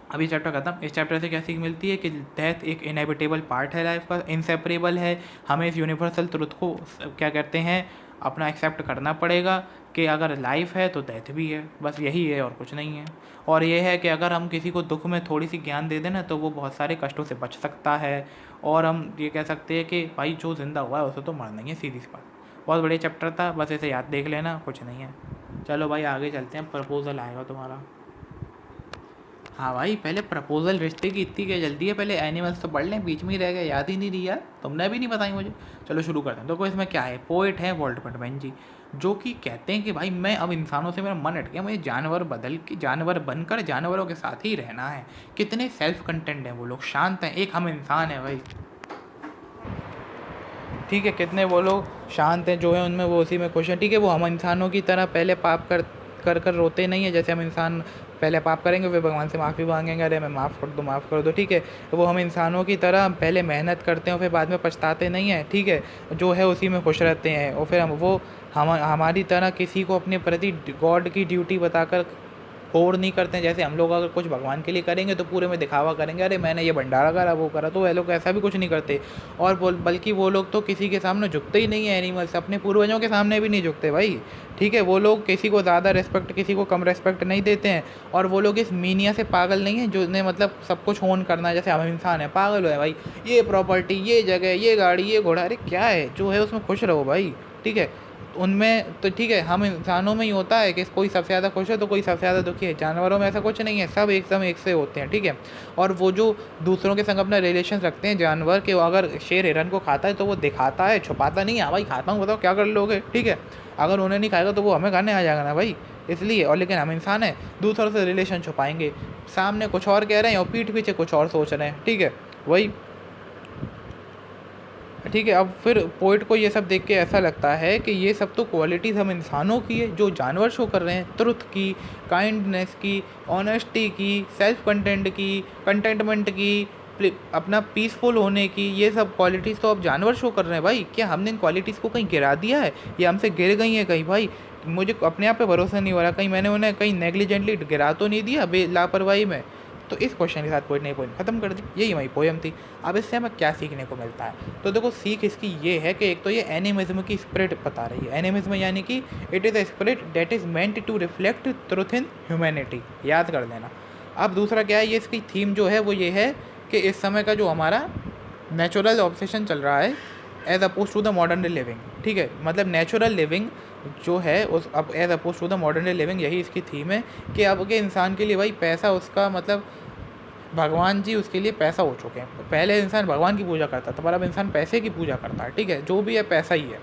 अभी चैप्टर खत्म। इस चैप्टर से क्या सीख मिलती है कि डेथ एक इनएविटेबल पार्ट है लाइफ का, इनसेपरेबल है। हमें इस यूनिवर्सल ट्रुथ को क्या कहते हैं अपना एक्सेप्ट करना पड़ेगा कि अगर लाइफ है तो डेथ भी है, बस यही है और कुछ नहीं है। और ये है कि अगर हम किसी को दुख में थोड़ी सी ज्ञान दे दें ना तो वो बहुत सारे कष्टों से बच सकता है। और हम ये कह सकते हैं कि भाई जो ज़िंदा हुआ है उसे तो मरना ही है, सीधी सी बात। बहुत बढ़िया चैप्टर था, बस इसे याद देख लेना, कुछ नहीं है। चलो भाई आगे चलते हैं, प्रपोजल आएगा तुम्हारा। हाँ भाई, पहले प्रपोजल रिश्ते की इतनी क्या जल्दी है, पहले एनिमल्स तो पढ़ लें, बीच में ही रह गया, याद ही नहीं रही यार, तुमने भी नहीं बताई मुझे। चलो शुरू करते हैं। तो इसमें क्या है, पोइट है वॉल्ट व्हिटमैन जी, जो कि कहते हैं कि भाई मैं अब इंसानों से मेरा मन हट गया, मुझे जानवर बदल के जानवर बनकर जानवरों के साथ ही रहना है। कितने सेल्फ कंटेंट हैं वो लोग, शांत हैं, एक हम इंसान हैं भाई, ठीक है, कितने वो लोग शांत हैं जो है उनमें, वो उसी में खुश हैं, ठीक है। वो हम इंसानों की तरह पहले पाप कर रोते नहीं है, जैसे हम इंसान पहले पाप करेंगे फिर भगवान से माफ़ी मांगेंगे, अरे मैं माफ़ कर दो, ठीक है। वो हम इंसानों की तरह पहले मेहनत करते हैं फिर बाद में पछताते नहीं हैं, ठीक है, जो है उसी में खुश रहते हैं। और फिर हम हमारी तरह किसी को अपने प्रति गॉड की ड्यूटी बताकर और नहीं करते हैं। जैसे हम लोग अगर कुछ भगवान के लिए करेंगे तो पूरे में दिखावा करेंगे, अरे मैंने ये भंडारा करा वो करा, तो वो लोग ऐसा भी कुछ नहीं करते। और बल्कि वो लोग तो किसी के सामने झुकते ही नहीं है, एनिमल्स अपने पूर्वजों के सामने भी नहीं झुकते भाई, ठीक है। वो लोग किसी को ज़्यादा रिस्पेक्ट किसी को कम रिस्पेक्ट नहीं देते हैं। और वो लोग इस मीनिया से पागल नहीं है जो ने मतलब सब कुछ ओन करना है, जैसे हम इंसान है पागल हो है भाई, ये प्रॉपर्टी, ये जगह, ये गाड़ी, ये घोड़ा, अरे क्या है, जो है उसमें खुश रहो भाई, ठीक है। उनमें तो ठीक है, हम इंसानों में ही होता है कि कोई सबसे ज़्यादा खुश है तो कोई सबसे ज़्यादा दुखी है, जानवरों में ऐसा कुछ नहीं है, सब एकदम एक से होते हैं, ठीक है। और वो जो दूसरों के संग अपना रिलेशन रखते हैं जानवर के, अगर शेर हिरन को खाता है तो वो दिखाता है, छुपाता नहीं है, हाँ भाई खाता हूँ, बताओ क्या कर लोगे, ठीक है। अगर उन्हें नहीं खाएगा तो वो हमें खाने आ जाएगा ना भाई, इसलिए। और लेकिन हम इंसान हैं, दूसरों से रिलेशन छुपाएंगे, सामने कुछ और कह रहे हैं और पीठ पीछे कुछ और सोच रहे हैं, ठीक है, वही, ठीक है। अब फिर पोइट को ये सब देख के ऐसा लगता है कि ये सब तो क्वालिटीज़ हम इंसानों की है जो जानवर शो कर रहे हैं, ट्रुथ की, काइंडनेस की, ऑनेस्टी की, सेल्फ कंटेंट की, कंटेंटमेंट की, अपना पीसफुल होने की, ये सब क्वालिटीज़ तो अब जानवर शो कर रहे हैं भाई। क्या हमने इन क्वालिटीज़ को कहीं गिरा दिया है या हमसे गिर गई हैं कहीं भाई? मुझे अपने आप पे भरोसा नहीं हो रहा, कहीं मैंने उन्हें कहीं नेग्लिजेंटली गिरा तो नहीं दिया लापरवाही में। तो इस क्वेश्चन के साथ पोइट ने पोइम खत्म कर दी, यही हमारी पोएम थी। अब इससे हमें क्या सीखने को मिलता है, तो देखो सीख इसकी ये है कि एक तो ये एनिमिज्म की स्पिरिट बता रही है। एनिमिज्म यानी कि it is a spirit that is meant to reflect truth in humanity, याद कर लेना। अब दूसरा क्या है, ये इसकी थीम जो है वो ये है कि इस समय का जो हमारा नेचुरल ऑब्सेशन चल रहा है as oppose to the modern day living, ठीक है, मतलब नेचुरल लिविंग जो है उस अब as oppose to the modern day living, यही इसकी थीम है कि अब के इंसान के लिए भाई पैसा उसका मतलब भगवान जी उसके लिए पैसा हो चुके हैं। पहले इंसान भगवान की पूजा करता था पर अब इंसान पैसे की पूजा करता है, ठीक है, जो भी है पैसा ही है,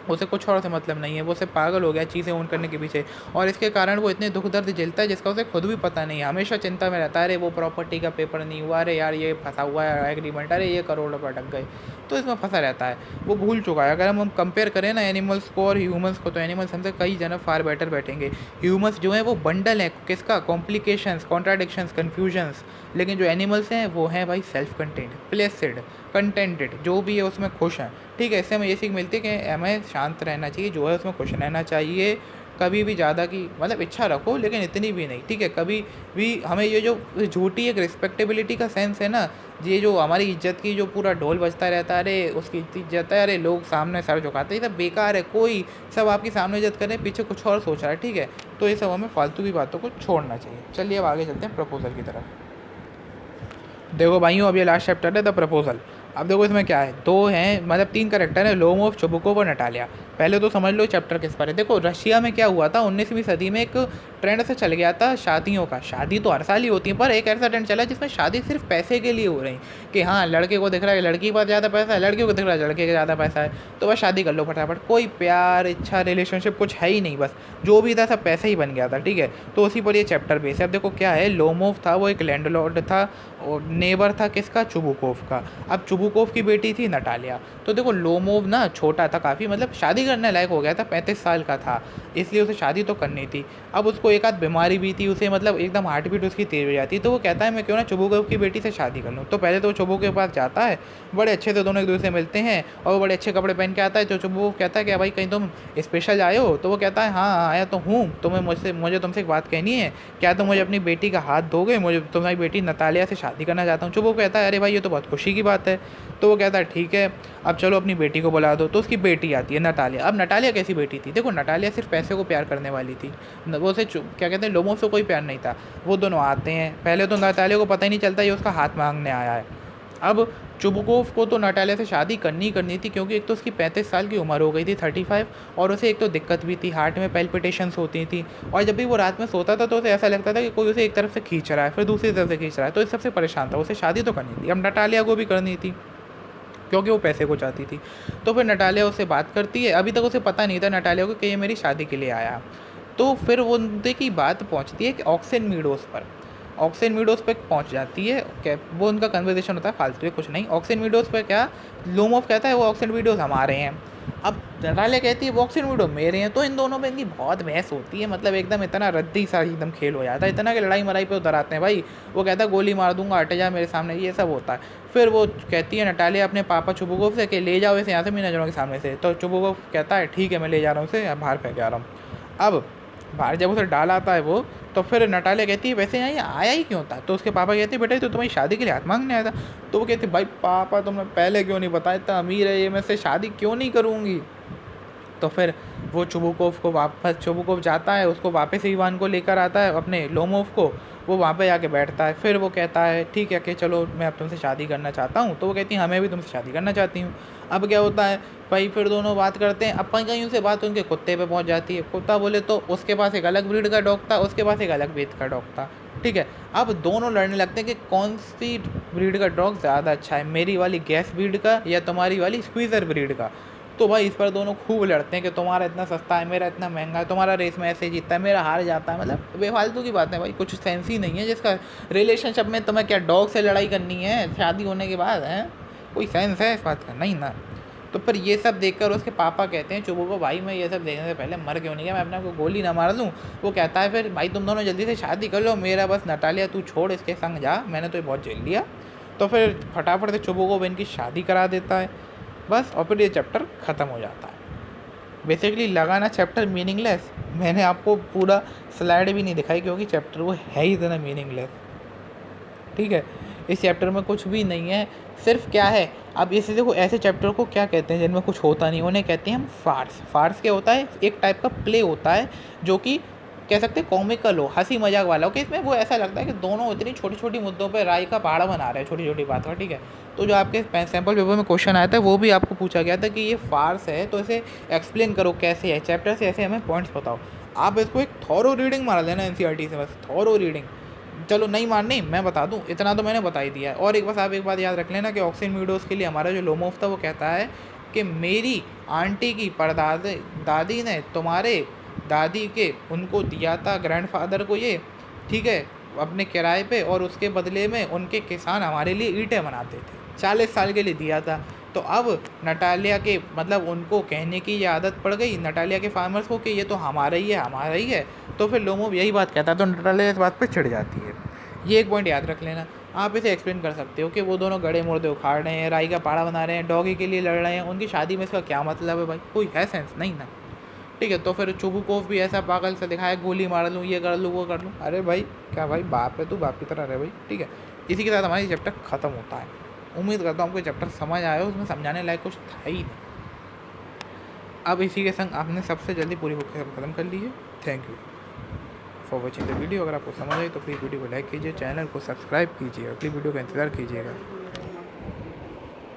उसे कुछ और से मतलब नहीं है, वो सिर्फ पागल हो गया चीज़ें ओन करने के पीछे। और इसके कारण वो इतने दुख दर्द झेलता है जिसका उसे खुद भी पता नहीं है, हमेशा चिंता में रहता है, अरे वो प्रॉपर्टी का पेपर नहीं हुआ, अरे यार ये फंसा हुआ है एग्रीमेंट, अरे ये करोड़ रुपये अटक गए, तो इसमें फंसा रहता है, वो भूल चुका है। अगर हम कंपेयर करें ना एनिमल्स को और ह्यूमंस को, तो एनिमल्स हमसे कई जन फार बेटर बैठेंगे। ह्यूमंस जो है वो बंडल है किसका, कॉम्प्लिकेशंस, कॉन्ट्राडिक्शंस, कन्फ्यूजन्स, लेकिन जो एनिमल्स हैं वो हैं भाई सेल्फ कंटेंट, प्लेसिड, कंटेंटेड, जो भी है उसमें खुश हैं, ठीक है। इससे हमें ये सीख मिलती है कि हमें शांत रहना चाहिए, जो है उसमें खुश रहना चाहिए, कभी भी ज़्यादा की मतलब इच्छा रखो लेकिन इतनी भी नहीं, ठीक है। कभी भी हमें ये जो झूठी एक रिस्पेक्टेबिलिटी का सेंस है ना, ये जो हमारी इज्जत की जो पूरा ढोल बजता रहता है, अरे उसकी इतनी इज्जत है, अरे लोग सामने सर झुकाते हैं, ये सब बेकार है, कोई सब आपकी सामने इज्जत कर रहे हैं, पीछे कुछ और सोच रहा है, ठीक है। तो ये सब हमें फालतू की बातों को छोड़ना चाहिए। चलिए अब आगे चलते हैं प्रपोजल की तरफ। देखो भाइयों, अब ये लास्ट चैप्टर है द प्रपोजल। अब देखो इसमें क्या है, दो हैं मतलब तीन करेक्टर हैं, लोमोव, चुबुकोव और नटालिया। पहले तो समझ लो चैप्टर किस पर है। देखो रशिया में क्या हुआ था, 19वीं सदी में एक ट्रेंड से चल गया था शादियों का। शादी तो हर साल ही होती है पर एक ऐसा ट्रेंड चला जिसमें शादी सिर्फ पैसे के लिए हो रही कि हाँ लड़के को दिख रहा है लड़की के पास ज़्यादा पैसा है, लड़कियों को दिख रहा है लड़के के ज़्यादा पैसा है, तो बस शादी कर लो फटाफट। कोई प्यार इच्छा रिलेशनशिप कुछ है ही नहीं, बस जो भी था सब पैसे ही बन गया था, ठीक है। तो उसी पर ये चैप्टर बेस है। अब देखो क्या है, लोमोव था वो एक लैंडलॉर्ड था और नेबर था किसका, चुबुकोव का। अब चुबुकोव की बेटी थी नटालिया। तो देखो लोमोव ना छोटा था काफ़ी, मतलब शादी करने लायक हो गया था, 35 साल का था, इसलिए उसे शादी तो करनी थी। अब उसको एक आध बीमारी भी थी, उसे मतलब एकदम हार्ट बीट उसकी तेज हो जाती, तो वो कहता है मैं क्यों ना चुबुकोव की बेटी से शादी कर लूँ। तो पहले तो वो चुबुकोव के पास जाता है, बड़े अच्छे से दोनों एक दूसरे से मिलते हैं और वो बड़े अच्छे कपड़े पहन के आता है। तो चुबुकोव कहता है कि भाई कहीं तुम स्पेशल आए हो, तो वो कहता है हाँ आया तो हूँ, तुम्हें मुझे तुमसे एक बात कहनी है, क्या तुम मुझे अपनी बेटी का हाथ दोगे, मुझे तुम्हारी बेटी नतालिया से शादी करना चाहता हूँ। चुबुकोव कहता है अरे भाई ये तो बहुत खुशी की बात है। तो वो कहता है ठीक है अब चलो अपनी बेटी को बुला दो। तो उसकी बेटी आती है नटालिया। अब नटालिया कैसी बेटी थी, देखो नटालिया सिर्फ पैसे को प्यार करने वाली थी, वो उसे क्या कहते हैं लोमोव से कोई प्यार नहीं था। वो दोनों आते हैं, पहले तो नटालिया को पता ही नहीं चलता ये उसका हाथ मांगने आया है, अब चुबुकोव को तो नटालिया से शादी करनी ही करनी थी, क्योंकि एक तो उसकी 35 साल की उम्र हो गई थी, 35, और उसे एक तो दिक्कत भी थी, हार्ट में पैल्पिटेशंस होती थी, और जब भी वो रात में सोता था तो उसे ऐसा लगता था कि कोई उसे एक तरफ से खींच रहा है फिर दूसरी तरफ से खींच रहा है, तो इस सबसे परेशान था। उसे शादी तो करनी थी, अब नटालिया को भी करनी थी क्योंकि वो पैसे को चाहती थी। तो फिर नटालिया उससे बात करती है, अभी तक उसे पता नहीं था नटालिया को कि ये मेरी शादी के लिए आया। तो फिर वो उनके की बात पहुंचती है कि ऑक्सन मीडोज़ पर, ऑक्सन मीडोज़ पे पहुंच जाती है। क्या वो उनका कन्वर्सेशन होता है, फालतू है कुछ नहीं। ऑक्सन मीडोज़ पे क्या लूमोफ कहता है वो ऑक्सन मीडोज़ हमारे हैं, अब नटालिया कहती है वो ऑक्सन मीडो मेरे हैं। तो इन दोनों में इनकी बहुत बहस होती है, मतलब एकदम इतना रद्दी सा एकदम खेल हो जाता है, इतना कि लड़ाई मराई पे उतर आते हैं भाई। वो कहता है गोली मार दूंगा, हट जा मेरे सामने, ये सब होता है। फिर वो कहती है नटालिया अपने पापा चुबुकोव से कि ले जाओ इसे यहाँ से मेरी नज़रों के सामने से। तो चुबुकोव कहता है ठीक है मैं ले जा रहा हूँ उसे, बाहर फेंक आ रहा हूँ। अब बाहर जब उसे डाल आता है वो, तो फिर नटालिया कहती है वैसे यहाँ आया ही क्यों था। तो उसके पापा कहते हैं बेटा तो तुम्हारी शादी के लिए हाथ मांगने आया था। तो वो कहते भाई पापा तुमने पहले क्यों नहीं बताया, इतना अमीर है ये, मैं से शादी क्यों नहीं करूँगी। तो फिर वो चुबुकोव जाता है, उसको वापस इवान को लेकर आता है अपने लोमोव को, वो वहाँ पे जाके बैठता है। फिर वो कहता है ठीक है कि चलो मैं अब तुमसे शादी करना चाहता हूँ। तो वो कहती है हमें भी तुमसे शादी करना चाहती हूँ। अब क्या होता है भाई, फिर दोनों बात करते हैं। अब कहीं से बात उनके कुत्ते पे पहुँच जाती है। कुत्ता बोले तो उसके पास एक अलग ब्रीड का डॉग था, उसके पास एक अलग ब्रीड का डॉग था, ठीक है। अब दोनों लड़ने लगते हैं कि कौन सी ब्रीड का डॉग ज़्यादा अच्छा है, मेरी वाली गैस ब्रीड का या तुम्हारी वाली स्क्वीज़र ब्रीड का। तो भाई इस पर दोनों खूब लड़ते हैं कि तुम्हारा इतना सस्ता है, मेरा इतना महंगा है, तुम्हारा रेस में ऐसे जीतता है, मेरा हार जाता है। मतलब बेफालतू की बात है भाई, कुछ सेंस ही नहीं है जिसका रिलेशनशिप में तुम्हें क्या डॉग से लड़ाई करनी है शादी होने के बाद, है कोई सेंस है इस बात का, नहीं ना। तो फिर ये सब देखकर उसके पापा कहते हैं चुबू को भाई मैं ये सब देखने से पहले मर क्यों नहीं गया, मैं अपने आप को गोली ना मार दूँ। वो कहता है फिर भाई तुम दोनों जल्दी से शादी कर लो, मेरा बस नटालिया तू छोड़ इसके संग जा, मैंने तो ये बहुत झेल लिया। तो फिर फटाफट से चुबू को इनकी शादी करा देता है बस, और फिर ये चैप्टर ख़त्म हो जाता है। बेसिकली लगा ना चैप्टर मीनिंगलेस, मैंने आपको पूरा स्लाइड भी नहीं दिखाई क्योंकि चैप्टर वो है ही इतना मीनिंगलेस, ठीक है। इस चैप्टर में कुछ भी नहीं है, सिर्फ क्या है, अब इसे देखो ऐसे चैप्टर को क्या कहते हैं जिनमें कुछ होता नहीं, उन्हें कहते हैं हम फार्स। फार्स क्या होता है, एक टाइप का प्ले होता है जो कि कह सकते हैं कॉमिकल हो, हंसी मजाक वाला हो, कि इसमें वो ऐसा लगता है कि दोनों इतनी छोटी छोटी मुद्दों पर राय का पहाड़ बना रहे हैं, छोटी छोटी बात का, ठीक है। तो जो आपके सैम्पल पेपर में क्वेश्चन आया था वो भी आपको पूछा गया था कि ये फार्स है तो इसे एक्सप्लेन करो कैसे है, चैप्टर से ऐसे हमें पॉइंट्स बताओ। आप इसको एक थॉरो रीडिंग मार लेना एनसीईआरटी से, बस थॉरो रीडिंग। चलो नहीं मारनी, मैं बता दूं, इतना तो मैंने बता ही दिया है। और एक बस आप एक बात याद रख लेना कि ऑक्सन मीडोज़ के लिए हमारा जो लोमोफ था वो कहता है कि मेरी आंटी की परदादी दादी ने तुम्हारे दादी के उनको दिया था ग्रैंडफादर को ये, ठीक है, अपने किराए पे, और उसके बदले में उनके किसान हमारे लिए ईंटें बनाते थे, 40 साल के लिए दिया था। तो अब नटालिया के मतलब उनको कहने की ये आदत पड़ गई नटालिया के फार्मर्स को कि ये तो हमारा ही है, हमारा ही है। तो फिर लोमोव यही बात कहता है, तो नटालिया इस बात पे चिढ़ जाती है। ये एक पॉइंट याद रख लेना। आप इसे एक्सप्लेन कर सकते हो कि वो दोनों गड़े मुर्दे उखाड़ रहे हैं, राई का पाड़ा बना रहे हैं, डॉगी के लिए लड़ रहे हैं, उनकी शादी में इसका क्या मतलब है भाई, कोई है सेंस नहीं ना, ठीक है। तो फिर चुबुकोव भी ऐसा पागल से दिखाया, गोली मार लूँ, ये कर लूँ, वो कर लूँ। अरे भाई क्या भाई, बाप है तू, बाप की तरह रहे भाई, ठीक है। इसी के साथ हमारी चैप्टर ख़त्म होता है। उम्मीद करता हूँ आपको चैप्टर समझ आया हो, उसमें समझाने लायक कुछ था ही नहीं। अब इसी के संग आपने सबसे जल्दी पूरी बुक ख़त्म कर ली है। Thank you for watching the video. अगर आपको समझ आई तो प्लीज़ वीडियो को लाइक कीजिए, चैनल को सब्सक्राइब कीजिए, अगली वीडियो का इंतज़ार कीजिएगा।